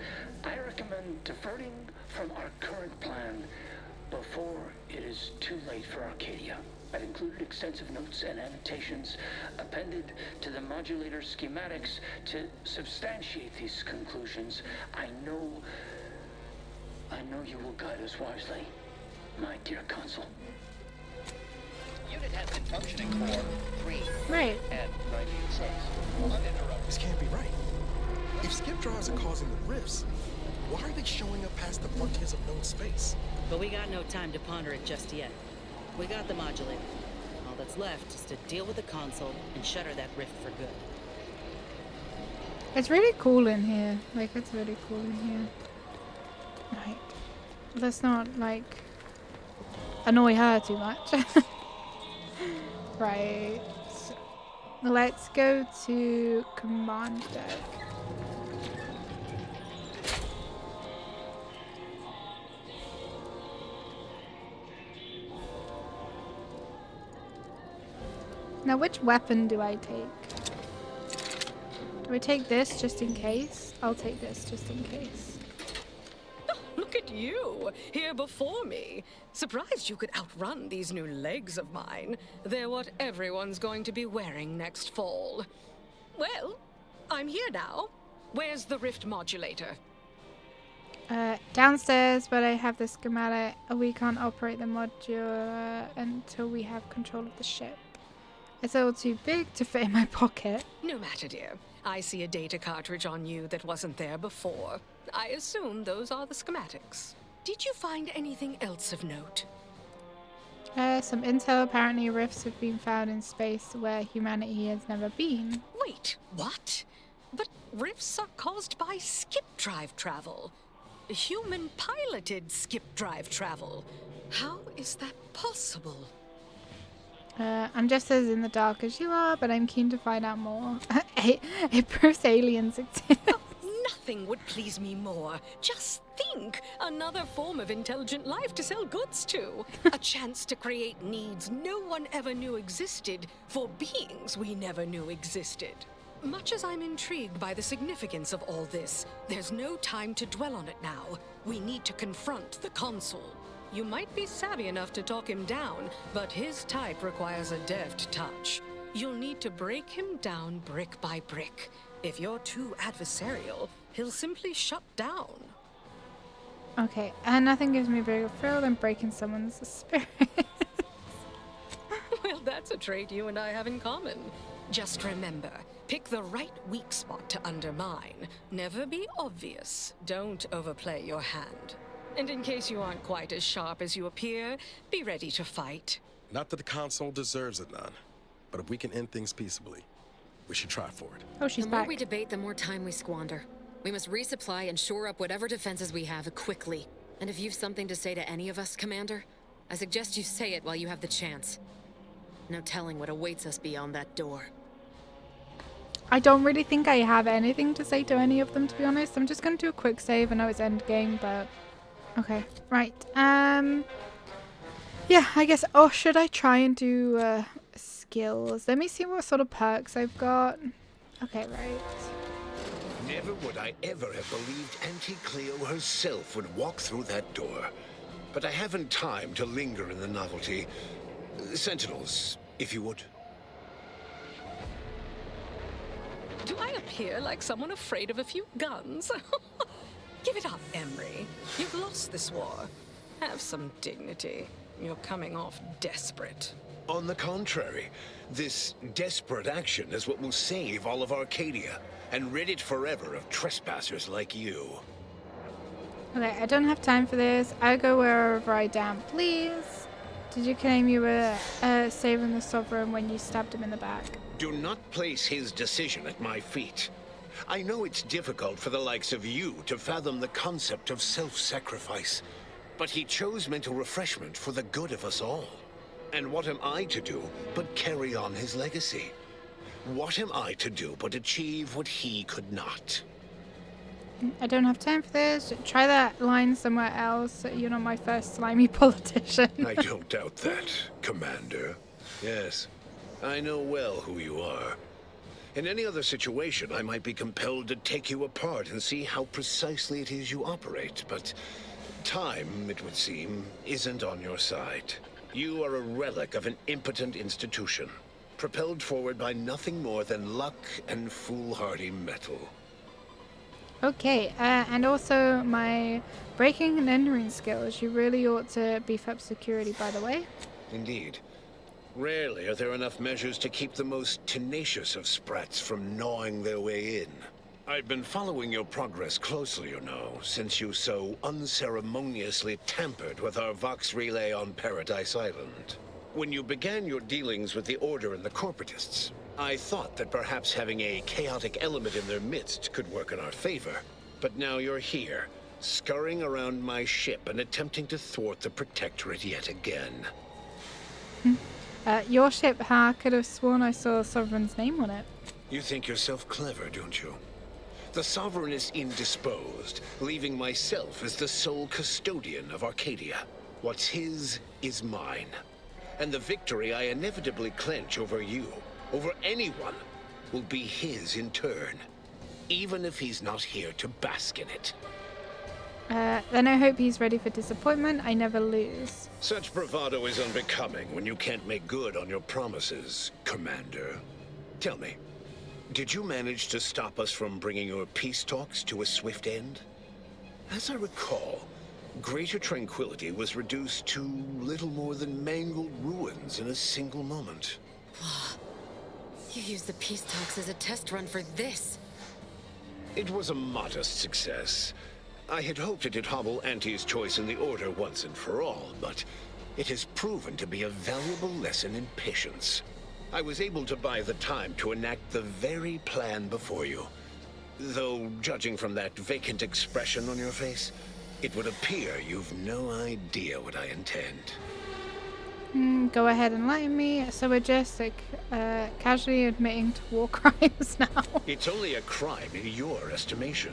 I recommend diverting from our current plan before it is too late for Arcadia. I've included extensive notes and annotations appended to the modulator schematics to substantiate these conclusions. I know you will guide us wisely, my dear Consul. Unit has been functioning for 3 Right. and 96. Uninterrupted. This can't be right. If skip drives are causing the rifts, why are they showing up past the frontiers of known space? But we got no time to ponder it just yet. We got the modulator. All that's left is to deal with the console and shutter that rift for good. It's really cool in here. Like, it's really cool in here. Right. Let's not, like, annoy her too much. Right. Let's go to command deck. Now, which weapon do I take? Do I take this just in case? I'll take this just in case. Look at you, here before me. Surprised you could outrun these new legs of mine. They're what everyone's going to be wearing next fall. Well, I'm here now. Where's the rift modulator? Downstairs, but I have the schematic. We can't operate the module until we have control of the ship. It's a little too big to fit in my pocket. No matter, dear. I see a data cartridge on you that wasn't there before. I assume those are the schematics. Did you find anything else of note? Some intel. Apparently rifts have been found in space where humanity has never been. Wait, what? But rifts are caused by skip drive travel. Human-piloted skip drive travel. How is that possible? I'm just as in the dark as you are, but I'm keen to find out more. It proves aliens exist. Nothing would please me more. Just think, another form of intelligent life to sell goods to. A chance to create needs no one ever knew existed for beings we never knew existed. Much as I'm intrigued by the significance of all this, there's no time to dwell on it now. We need to confront the Consul. You might be savvy enough to talk him down, but his type requires a deft touch. You'll need to break him down brick by brick. If you're too adversarial, he'll simply shut down. Okay, and nothing gives me a bigger thrill than breaking someone's spirit. Well, that's a trait you and I have in common. Just remember, Pick the right weak spot to undermine. Never be obvious. Don't overplay your hand. And in case you aren't quite as sharp as you appear, be ready to fight. Not that the console deserves it, none. But if we can end things peaceably, we should try for it. Oh, she's back. The more we debate, the more time we squander. We must resupply and shore up whatever defenses we have quickly. And if you've something to say to any of us, Commander, I suggest you say it while you have the chance. No telling what awaits us beyond that door. I don't really think I have anything to say to any of them, to be honest. I'm just going to do a quick save. I know it's endgame, but... Okay, right. Yeah, I guess... Oh, should I try and do skills? Let me see what sort of perks I've got. Okay, right. Never would I ever have believed Auntie Cleo herself would walk through that door. But I haven't time to linger in the novelty. Sentinels, if you would. Do I appear like someone afraid of a few guns? Give it up, Emery. You've lost this war. Have some dignity. You're coming off desperate. On the contrary, this desperate action is what will save all of Arcadia and rid it forever of trespassers like you. Okay, I don't have time for this. I'll go wherever I damn please. Did you claim you were saving the Sovereign when you stabbed him in the back? Do not place his decision at my feet. I know it's difficult for the likes of you to fathom the concept of self-sacrifice, but he chose mental refreshment for the good of us all. And what am I to do but carry on his legacy? What am I to do but achieve what he could not? I don't have time for this. Try that line somewhere else. You're not my first slimy politician. I don't doubt that, Commander. Yes, I know well who you are. In any other situation, I might be compelled to take you apart and see how precisely it is you operate, but time, it would seem, isn't on your side. You are a relic of an impotent institution, propelled forward by nothing more than luck and foolhardy metal. Okay, and also my breaking and entering skills. You really ought to beef up security, by the way. Indeed. Rarely are there enough measures to keep the most tenacious of sprats from gnawing their way in. I've been following your progress closely, you know, since you so unceremoniously tampered with our Vox relay on Paradise Island. When you began your dealings with the Order and the Corporatists, I thought that perhaps having a chaotic element in their midst could work in our favor. But now you're here, scurrying around my ship and attempting to thwart the Protectorate yet again. Your ship, I could have sworn I saw Sovereign's name on it. You think yourself clever, don't you? The Sovereign is indisposed, leaving myself as the sole custodian of Arcadia. What's his is mine. And the victory I inevitably clench over you, over anyone, will be his in turn, even if he's not here to bask in it. Then I hope he's ready for disappointment. I never lose. Such bravado is unbecoming when you can't make good on your promises, Commander. Tell me, did you manage to stop us from bringing your peace talks to a swift end? As I recall, Greater Tranquility was reduced to little more than mangled ruins in a single moment. You used the peace talks as a test run for this. It was a modest success. I had hoped it'd hobble Auntie's choice in the Order once and for all, but it has proven to be a valuable lesson in patience. I was able to buy the time to enact the very plan before you. Though, judging from that vacant expression on your face, it would appear you've no idea what I intend. Go ahead and enlighten me. So we're just like casually admitting to war crimes now. It's only a crime in your estimation.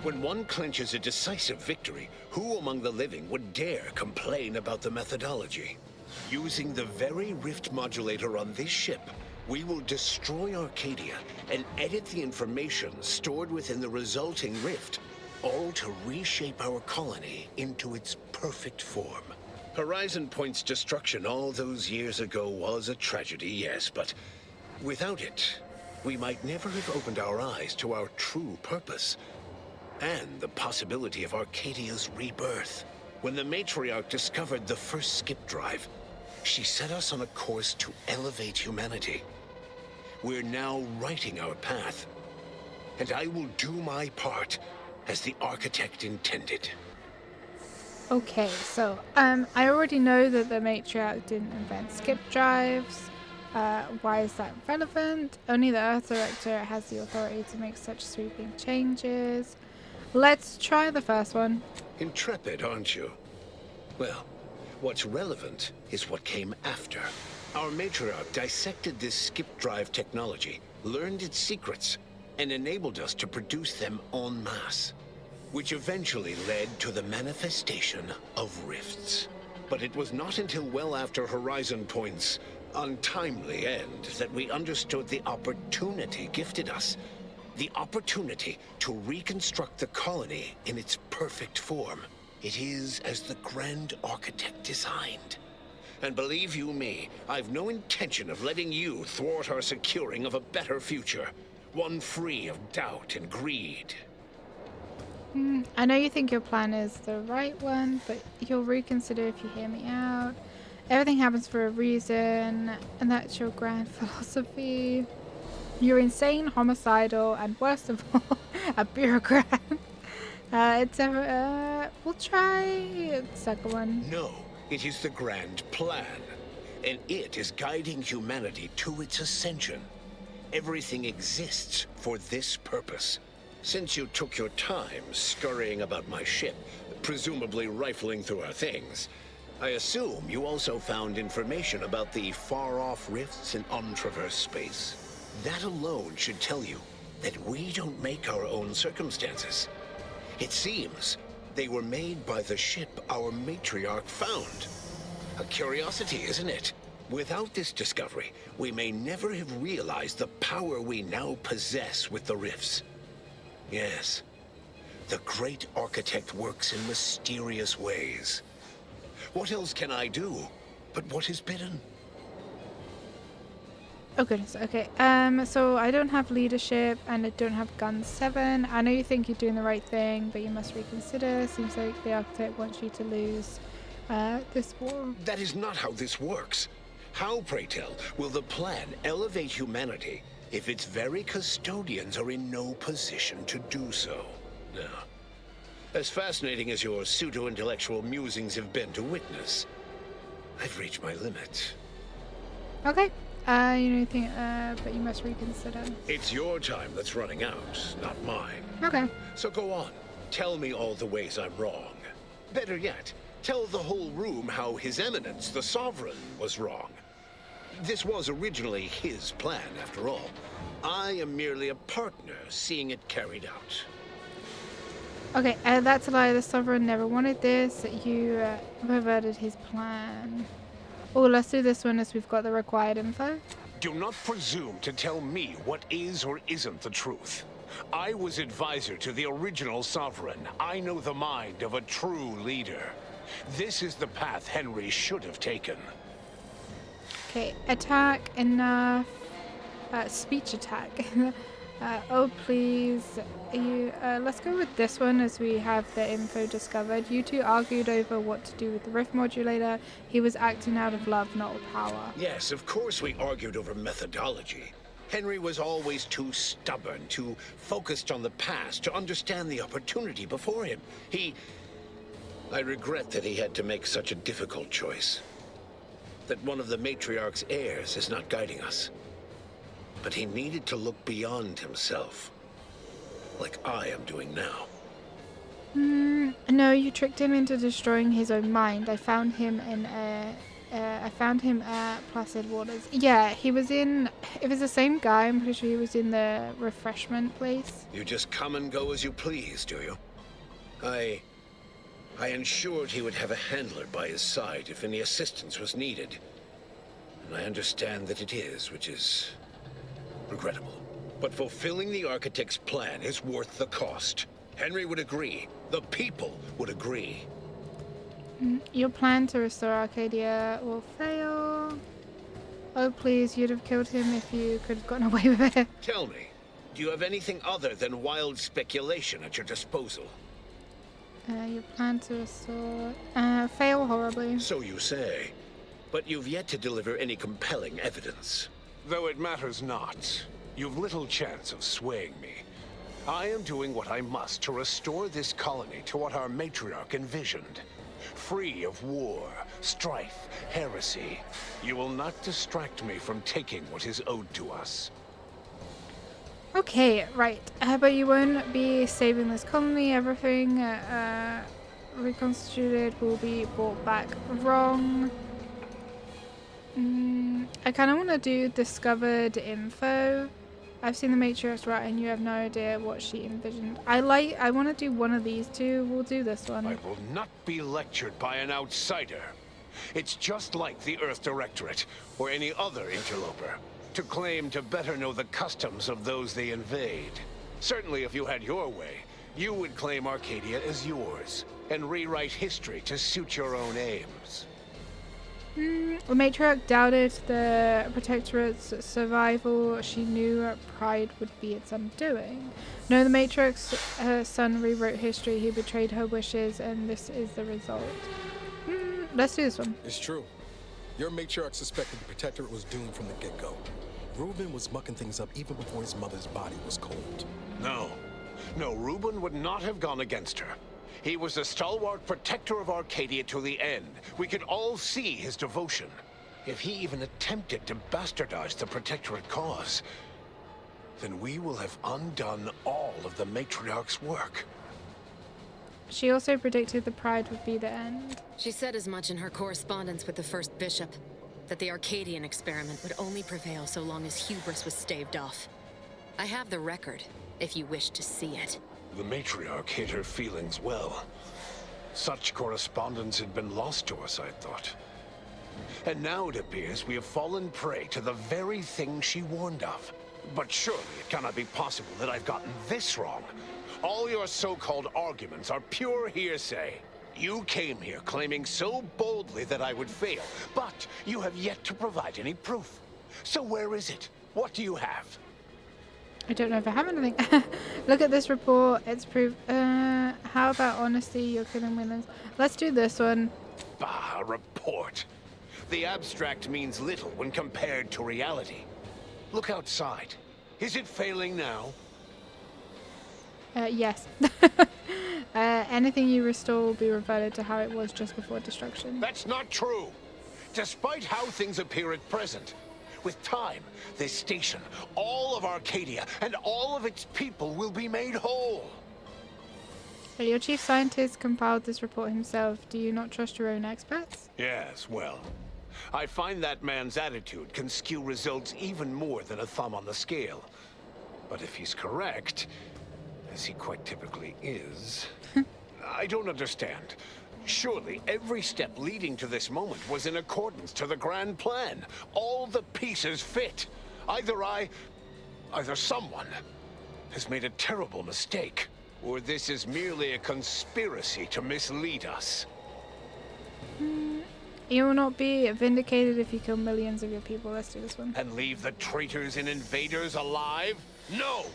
When one clenches a decisive victory, who among the living would dare complain about the methodology? Using the very rift modulator on this ship, we will destroy Arcadia and edit the information stored within the resulting rift, all to reshape our colony into its perfect form. Horizon Point's destruction all those years ago was a tragedy, yes, but without it, we might never have opened our eyes to our true purpose and the possibility of Arcadia's rebirth. When the Matriarch discovered the first skip drive, she set us on a course to elevate humanity. we're now writing our path. And I will do my part as the architect intended. Okay, so I already know that the matriarch didn't invent skip drives. Why is that relevant? Only the Earth Director has the authority to make such sweeping changes. Let's try the first one. Intrepid, aren't you? Well, what's relevant is what came after. Our matriarch dissected this skip drive technology, learned its secrets, and enabled us to produce them en masse, which eventually led to the manifestation of rifts. But it was not until well after Horizon Point's untimely end that we understood the opportunity gifted us. The opportunity to reconstruct the colony in its perfect form. It is as the Grand Architect designed. And believe you me, I've no intention of letting you thwart our securing of a better future. One free of doubt and greed. I know you think your plan is the right one, but you'll reconsider if you hear me out. Everything happens for a reason, and that's your grand philosophy. You're insane, homicidal, and worst of all, a bureaucrat. We'll try the second one. No, it is the grand plan, and it is guiding humanity to its ascension. Everything exists for this purpose. Since you took your time scurrying about my ship, presumably rifling through our things, I assume you also found information about the far-off rifts in untraversed space. That alone should tell you that we don't make our own circumstances. It seems they were made by the ship our matriarch found. A curiosity, isn't it? Without this discovery, we may never have realized the power we now possess with the rifts. Yes, the great architect works in mysterious ways. What else can I do but what is bidden? Oh goodness, okay. So I don't have leadership and I don't have gun 7. I know you think you're doing the right thing, but you must reconsider. Seems like the architect wants you to lose this war. That is not how this works. How, pray tell, will the plan elevate humanity if its very custodians are in no position to do so? Now, as fascinating as your pseudo-intellectual musings have been to witness, I've reached my limit. Okay. But you must reconsider. It's your time that's running out, not mine. Okay. So go on. Tell me all the ways I'm wrong. Better yet, tell the whole room how His Eminence, the Sovereign, was wrong. This was originally his plan, after all. I am merely a partner, seeing it carried out. Okay, that's a lie. The Sovereign never wanted this. You perverted his plan. Oh, let's do this one as we've got the required info. Do not presume to tell me what is or isn't the truth. I was advisor to the original Sovereign. I know the mind of a true leader. This is the path Henry should have taken. Okay, attack enough. Speech attack. Oh please, let's go with this one as we have the info discovered. You two argued over what to do with the rift modulator. He was acting out of love, not power. Yes, of course we argued over methodology. Henry was always too stubborn, too focused on the past to understand the opportunity before him. I regret that he had to make such a difficult choice. That one of the matriarch's heirs is not guiding us. But he needed to look beyond himself, like I am doing now. No, you tricked him into destroying his own mind. I found him at Placid Waters. Yeah, he was in. It was the same guy. I'm pretty sure he was in the refreshment place. You just come and go as you please, do you? I ensured he would have a handler by his side if any assistance was needed. And I understand that it is, which is regrettable. But fulfilling the architect's plan is worth the cost. Henry would agree. The people would agree. Your plan to restore Arcadia will fail. Oh please, you'd have killed him if you could have gotten away with it. Tell me, do you have anything other than wild speculation at your disposal? Your plan to restore... fail horribly. So you say. But you've yet to deliver any compelling evidence. Though it matters not. You've little chance of swaying me. I am doing what I must to restore this colony to what our matriarch envisioned. Free of war, strife, heresy. You will not distract me from taking what is owed to us. Okay, right. But you won't be saving this colony. Everything reconstituted will be brought back wrong. I kind of want to do discovered info. I've seen the Matrix, right, and you have no idea what she envisioned. I want to do one of these two. We'll do this one. I will not be lectured by an outsider. It's just like the Earth Directorate, or any other interloper, to claim to better know the customs of those they invade. Certainly if you had your way, you would claim Arcadia as yours, and rewrite history to suit your own aims. The Matriarch doubted the Protectorate's survival. She knew pride would be its undoing. No, the Matriarch's son rewrote history. He betrayed her wishes, and this is the result. Let's do this one. It's true. Your Matriarch suspected the Protectorate was doomed from the get-go. Reuben was mucking things up even before his mother's body was cold. No, Reuben would not have gone against her. He was a stalwart protector of Arcadia to the end. We could all see his devotion. If he even attempted to bastardize the Protectorate cause, then we will have undone all of the Matriarch's work. She also predicted the Pride would be the end. She said as much in her correspondence with the First Bishop, that the Arcadian experiment would only prevail so long as hubris was staved off. I have the record, if you wish to see it. The Matriarch hid her feelings well. Such correspondence had been lost to us, I thought. And now it appears we have fallen prey to the very thing she warned of. But surely it cannot be possible that I've gotten this wrong. All your so-called arguments are pure hearsay. You came here claiming so boldly that I would fail, but you have yet to provide any proof. So where is it? What do you have? I don't know if I have anything. Look at this report. It's proof. How about honesty? You're killing millions. Let's do this one. Bah, a report. The abstract means little when compared to reality. Look outside. Is it failing now? Yes. Anything you restore will be reverted to how it was just before destruction. That's not true. Despite how things appear at present, with time, this station, all of Arcadia, and all of its people will be made whole. Your chief scientist compiled this report himself. Do you not trust your own experts? Yes, well, I find that man's attitude can skew results even more than a thumb on the scale. But if he's correct, as he quite typically is, I don't understand. Surely every step leading to this moment was in accordance to the grand plan. All the pieces fit. Either someone has made a terrible mistake, or this is merely a conspiracy to mislead us. You will not be vindicated if you kill millions of your people. Let's do this one. And leave the traitors and invaders alive? No!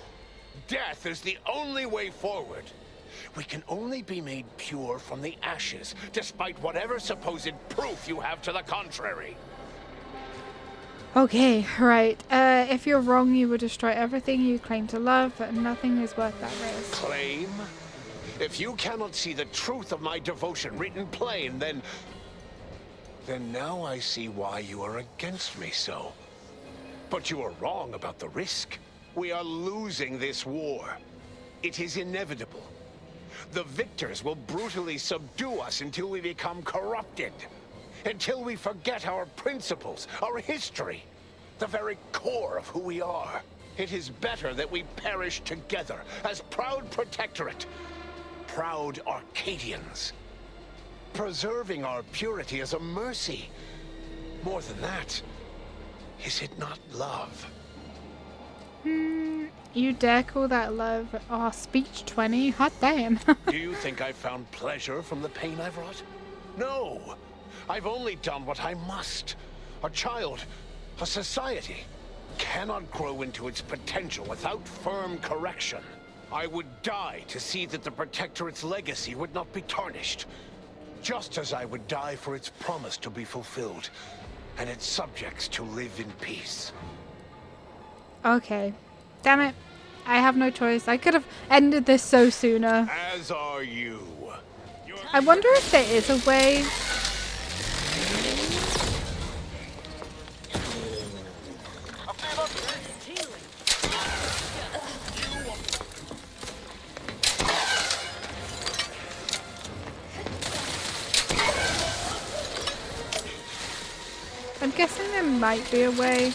Death is the only way forward. We can only be made pure from the ashes, despite whatever supposed proof you have to the contrary. Okay, right. If you're wrong, you will destroy everything you claim to love, but nothing is worth that risk. Claim? If you cannot see the truth of my devotion written plain, then now I see why you are against me so. But you are wrong about the risk. We are losing this war. It is inevitable. The victors will brutally subdue us until we become corrupted. Until we forget our principles, our history, the very core of who we are. It is better that we perish together as proud Protectorate, proud Arcadians. Preserving our purity is a mercy. More than that, is it not love? You dare call that love? Oh, speech 20? Hot damn. Do you think I found pleasure from the pain I've wrought? No. I've only done what I must. A child, a society, cannot grow into its potential without firm correction. I would die to see that the Protectorate's legacy would not be tarnished. Just as I would die for its promise to be fulfilled, and its subjects to live in peace. Okay. Damn it. I have no choice. I could have ended this so sooner. As are you. I wonder if there is a way. I'm guessing there might be a way.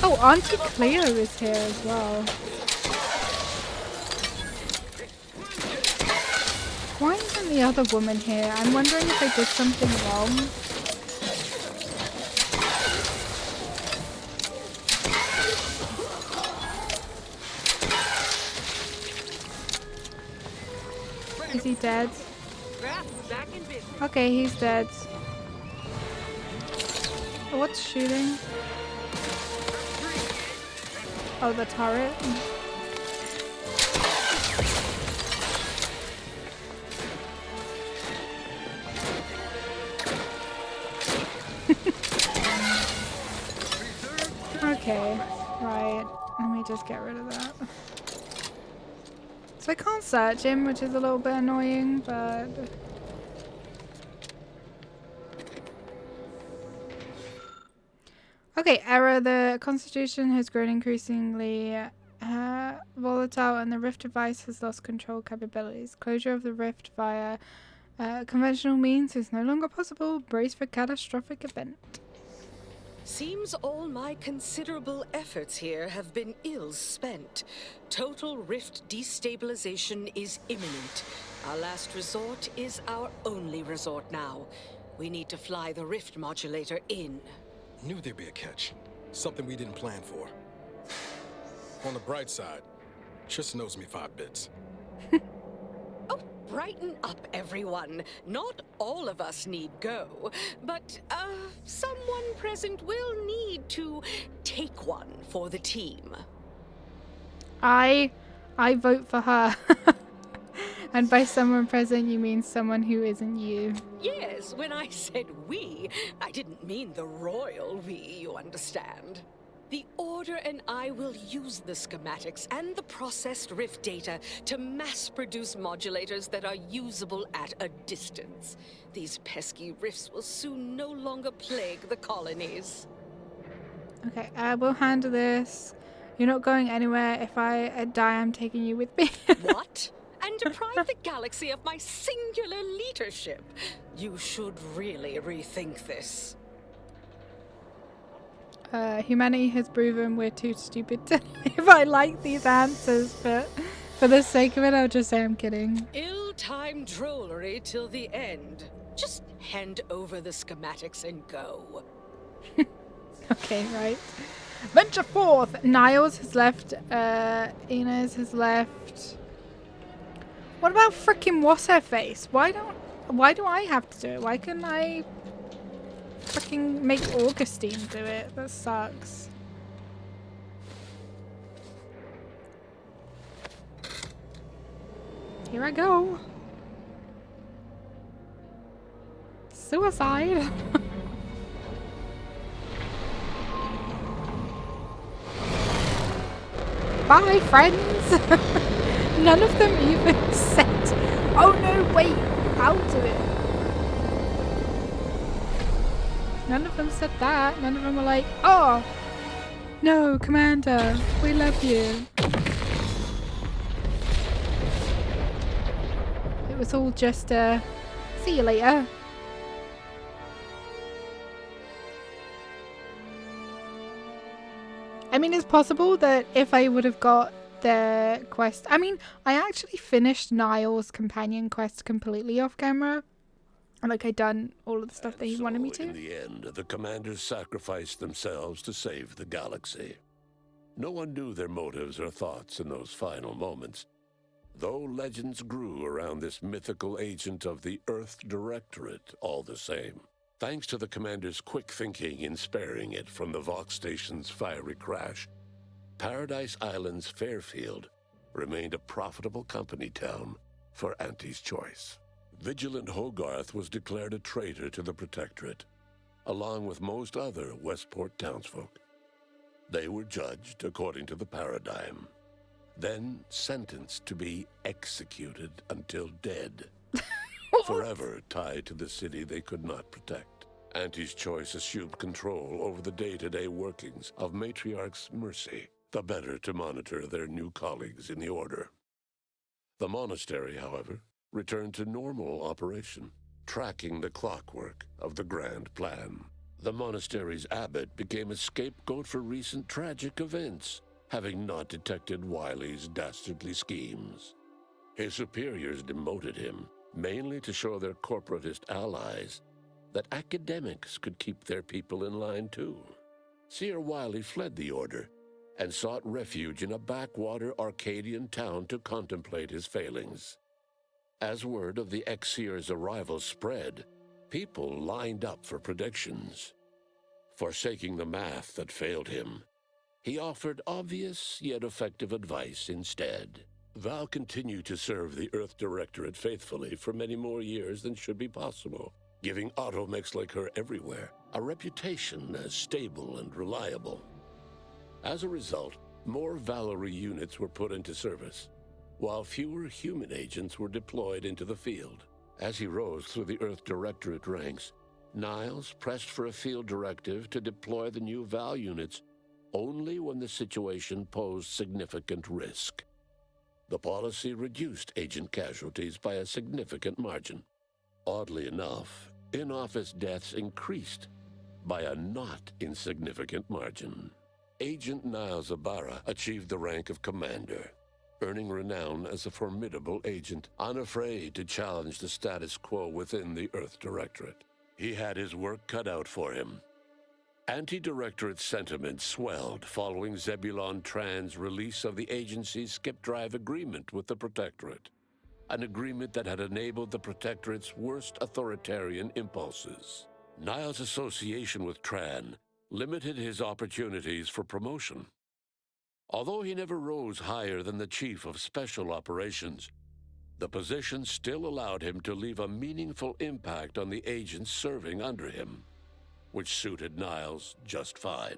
Oh, Auntie Cleo is here as well. Why isn't the other woman here? I'm wondering if I did something wrong. Is he dead? Okay, he's dead. Oh, what's shooting? Oh, the turret. Okay, right. Let me just get rid of that. So I can't search him, which is a little bit annoying, but... Okay, error. The Constitution has grown increasingly volatile and the Rift device has lost control capabilities. Closure of the Rift via conventional means is no longer possible. Brace for catastrophic event. Seems all my considerable efforts here have been ill spent. Total Rift destabilization is imminent. Our last resort is our only resort now. We need to fly the Rift modulator in. Knew there'd be a catch. Something we didn't plan for. On the bright side, Tristan owes me 5 bits. Oh, brighten up, everyone. Not all of us need go, but someone present will need to take one for the team. I vote for her. And by someone present, you mean someone who isn't you. Yes, when I said we, I didn't mean the royal we, you understand. The Order and I will use the schematics and the processed Rift data to mass-produce modulators that are usable at a distance. These pesky Rifts will soon no longer plague the colonies. Okay, we'll handle this. You're not going anywhere. If I die, I'm taking you with me. What? And deprive the galaxy of my singular leadership? You should really rethink this. Humanity has proven we're too stupid to if I like these answers, but for the sake of it, I'll just say I'm kidding. Ill-timed drollery till the end. Just hand over the schematics and go. Okay, right. Venture forth! Niles has left, Inez has left. What about frickin' what's her face? Why do I have to do it? Why couldn't I fucking make Augustine do it? That sucks. Here I go. Suicide. Bye, friends. None of them even said, oh no, wait, I'll do it. None of them said that. None of them were like, oh, no, Commander, we love you. It was all just, see you later. I mean, it's possible that if I would have got the quest... I mean, I actually finished Niall's companion quest completely off camera. Like, I'd done all of the stuff that he wanted me to. In the end, the commanders sacrificed themselves to save the galaxy. No one knew their motives or thoughts in those final moments, though legends grew around this mythical agent of the Earth Directorate all the same. Thanks to the commander's quick thinking in sparing it from the Vox station's fiery crash, Paradise Island's Fairfield remained a profitable company town for Auntie's Choice. Vigilant Hogarth was declared a traitor to the Protectorate, along with most other Westport townsfolk. They were judged according to the paradigm, then sentenced to be executed until dead, forever tied to the city they could not protect. Auntie's Choice assumed control over the day-to-day workings of Matriarch's Mercy, the better to monitor their new colleagues in the Order. The monastery, however, returned to normal operation, tracking the clockwork of the grand plan. The monastery's abbot became a scapegoat for recent tragic events, having not detected Wiley's dastardly schemes. His superiors demoted him, mainly to show their corporatist allies that academics could keep their people in line too. Seer Wiley fled the Order and sought refuge in a backwater Arcadian town to contemplate his failings. As word of the ex-seer's arrival spread, people lined up for predictions. Forsaking the math that failed him, he offered obvious yet effective advice instead. Val continued to serve the Earth Directorate faithfully for many more years than should be possible, giving automechs like her everywhere a reputation as stable and reliable. As a result, more Valerie units were put into service, while fewer human agents were deployed into the field. As he rose through the Earth Directorate ranks, Niles pressed for a field directive to deploy the new Val units only when the situation posed significant risk. The policy reduced agent casualties by a significant margin. Oddly enough, in-office deaths increased by a not insignificant margin. Agent Niles Ibarra achieved the rank of commander, earning renown as a formidable agent, unafraid to challenge the status quo within the Earth Directorate. He had his work cut out for him. Anti-Directorate sentiment swelled following Zebulon Tran's release of the agency's skip-drive agreement with the Protectorate, an agreement that had enabled the Protectorate's worst authoritarian impulses. Niles' association with Tran limited his opportunities for promotion. Although he never rose higher than the Chief of Special Operations, the position still allowed him to leave a meaningful impact on the agents serving under him, which suited Niles just fine.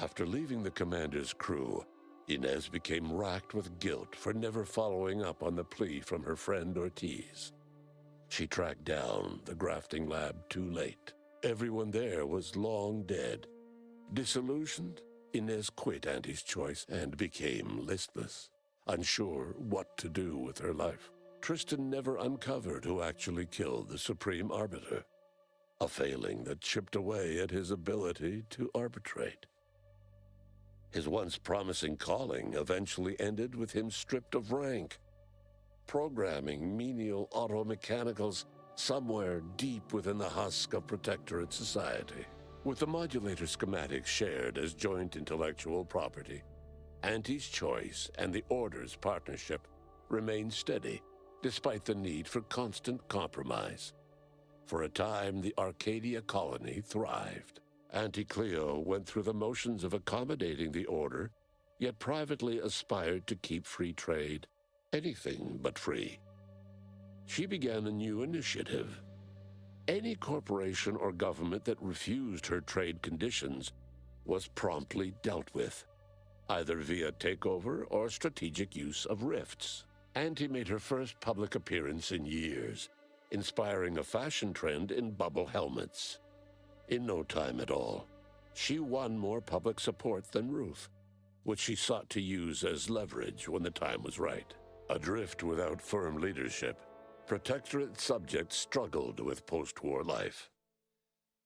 After leaving the commander's crew, Inez became racked with guilt for never following up on the plea from her friend Ortiz. She tracked down the grafting lab too late. Everyone there was long dead. Disillusioned, Inez quit Auntie's Choice and became listless, unsure what to do with her life. Tristan never uncovered who actually killed the Supreme Arbiter, a failing that chipped away at his ability to arbitrate. His once promising calling eventually ended with him stripped of rank, programming menial automechanicals somewhere deep within the husk of Protectorate society. With the modulator schematics shared as joint intellectual property, Auntie's Choice and the Order's partnership remained steady, despite the need for constant compromise. For a time, the Arcadia colony thrived. Auntie Cleo went through the motions of accommodating the Order, yet privately aspired to keep free trade anything but free. She began a new initiative. Any corporation or government that refused her trade conditions was promptly dealt with, either via takeover or strategic use of rifts. Auntie made her first public appearance in years, inspiring a fashion trend in bubble helmets. In no time at all, she won more public support than Ruth, which she sought to use as leverage when the time was right. Adrift without firm leadership, Protectorate subjects struggled with post-war life.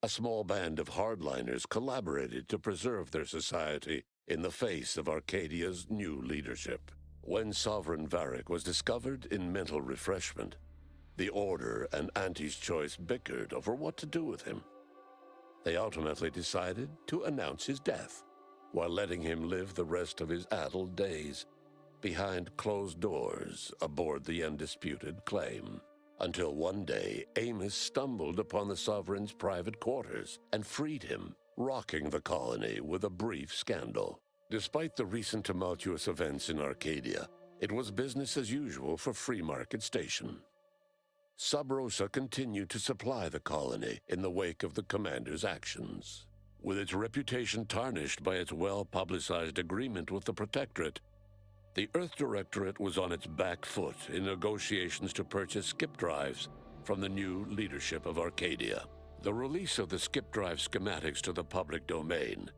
A small band of hardliners collaborated to preserve their society in the face of Arcadia's new leadership. When Sovereign Varric was discovered in mental refreshment, the Order and Auntie's Choice bickered over what to do with him. They ultimately decided to announce his death, while letting him live the rest of his addled days behind closed doors aboard the undisputed claim. Until one day, Amos stumbled upon the Sovereign's private quarters and freed him, rocking the colony with a brief scandal. Despite the recent tumultuous events in Arcadia, it was business as usual for Free Market Station. Sub Rosa continued to supply the colony in the wake of the Commander's actions. With its reputation tarnished by its well-publicized agreement with the Protectorate, the Earth Directorate was on its back foot in negotiations to purchase skip drives from the new leadership of Arcadia. The release of the skip drive schematics to the public domain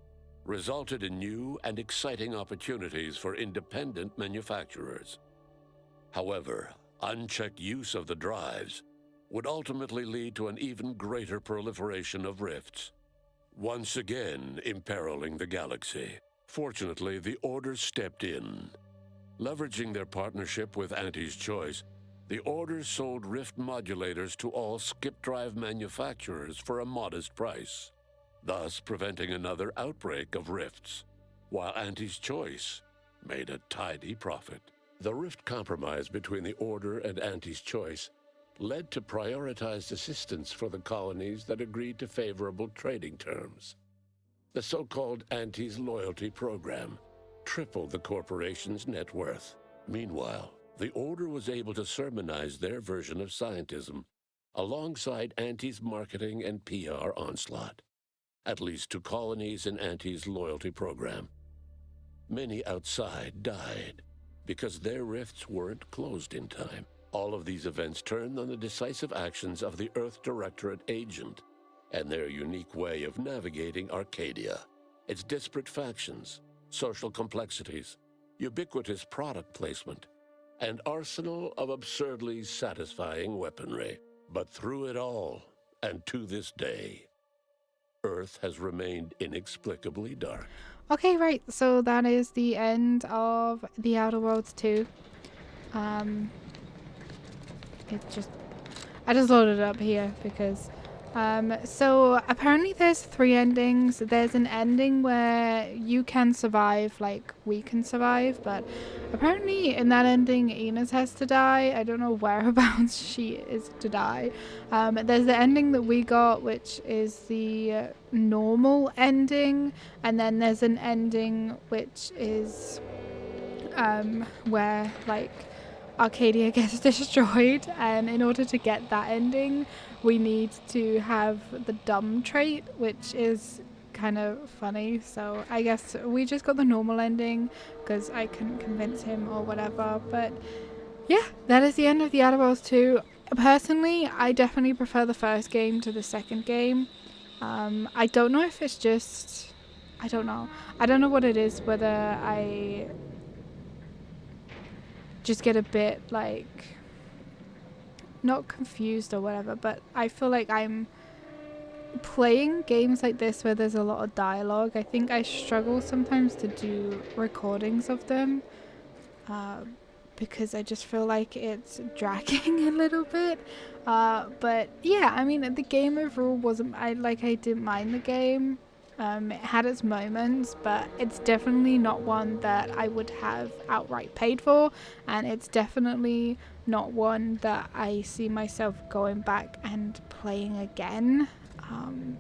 resulted in new and exciting opportunities for independent manufacturers. However, unchecked use of the drives would ultimately lead to an even greater proliferation of rifts, once again imperiling the galaxy. Fortunately, the Order stepped in. Leveraging their partnership with Auntie's Choice, the Order sold rift modulators to all skip drive manufacturers for a modest price, thus preventing another outbreak of rifts, while Auntie's Choice made a tidy profit. The rift compromise between the Order and Auntie's Choice led to prioritized assistance for the colonies that agreed to favorable trading terms. The so-called Auntie's Loyalty Program tripled the corporation's net worth. Meanwhile, the Order was able to sermonize their version of scientism alongside Auntie's marketing and PR onslaught, at least to colonies in Auntie's Loyalty Program. Many outside died because their rifts weren't closed in time. All of these events turned on the decisive actions of the Earth Directorate agent and their unique way of navigating Arcadia, its disparate factions, social complexities, ubiquitous product placement, and arsenal of absurdly satisfying weaponry. But through it all, and to this day, Earth has remained inexplicably dark. Okay, right, so that is the end of The Outer Worlds 2. I just loaded it up here because so apparently there's 3 endings. There's an ending where you can survive, like we can survive, but apparently in that ending Enos has to die. I don't know whereabouts she is to die. There's the ending that we got, which is the normal ending, and then there's an ending which is where like Arcadia gets destroyed, and in order to get that ending we need to have the dumb trait, which is kind of funny. So I guess we just got the normal ending because I couldn't convince him or whatever. But yeah, that is the end of The Outer Worlds 2. Personally, I definitely prefer the first game to the second game. I don't know if it's just, I don't know what it is, whether I just get a bit like not confused or whatever, but I feel like I'm playing games like this where there's a lot of dialogue. I think I struggle sometimes to do recordings of them because I just feel like it's dragging a little bit. But yeah, I mean, the game overall wasn't, I didn't mind the game. It had its moments, but it's definitely not one that I would have outright paid for, and it's definitely not one that I see myself going back and playing again.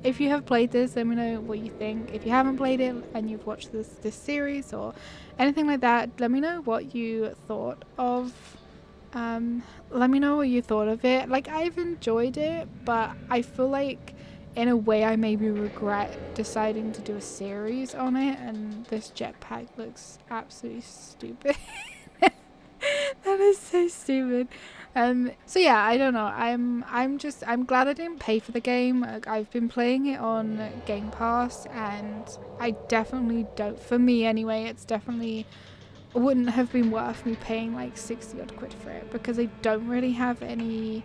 If you have played this, let me know what you think. If you haven't played it and you've watched this series or anything like that, let me know what you thought of. Let me know what you thought of it. Like, I've enjoyed it, but I feel like in a way I maybe regret deciding to do a series on it, and this jetpack looks absolutely stupid. That is so stupid. So yeah, I don't know. I'm glad I didn't pay for the game. I've been playing it on Game Pass, and I definitely don't, for me anyway, it's definitely wouldn't have been worth me paying like 60 odd quid for it, because I don't really have any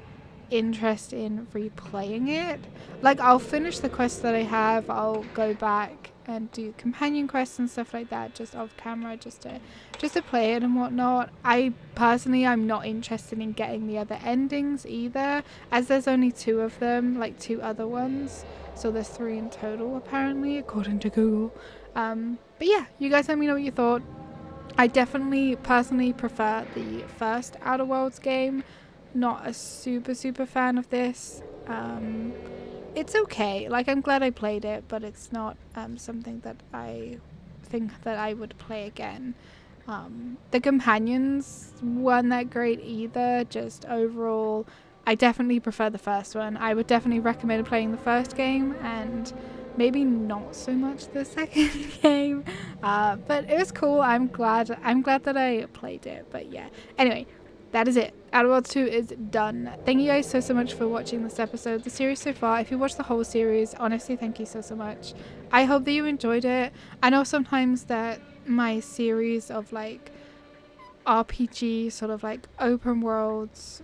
interest in replaying it. Like, I'll finish the quests that I have, I'll go back and do companion quests and stuff like that just off camera, just to play it and whatnot. I personally, I'm not interested in getting the other endings either, as there's only 2 of them, like 2 other ones, so there's 3 in total apparently according to Google. But yeah, you guys let me know what you thought. I definitely personally prefer the first Outer Worlds game. Not a super fan of this. It's okay, like I'm glad I played it, but it's not something that I think that I would play again. The companions weren't that great either, just overall I definitely prefer the first one. I would definitely recommend playing the first game and maybe not so much the second game, but it was cool. I'm glad that I played it. But yeah, anyway, that is it. Outer Worlds 2 is done. Thank you guys so much for watching this episode, the series so far. If you watched the whole series, honestly, thank you so much. I hope that you enjoyed it. I know sometimes that my series of like RPG, sort of like open worlds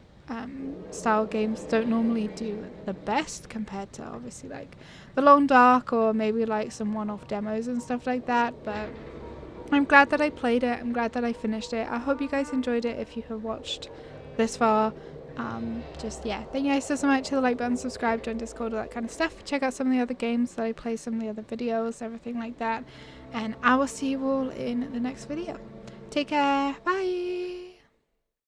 style games don't normally do the best compared to obviously like The Long Dark or maybe like some one-off demos and stuff like that, but I'm glad that I played it. I'm glad that I finished it. I hope you guys enjoyed it if you have watched this far. Just yeah, thank you guys so much. Hit the like button, subscribe, join Discord, all that kind of stuff. Check out some of the other games that I play, some of the other videos, everything like that, and I will see you all in the next video. Take care, bye.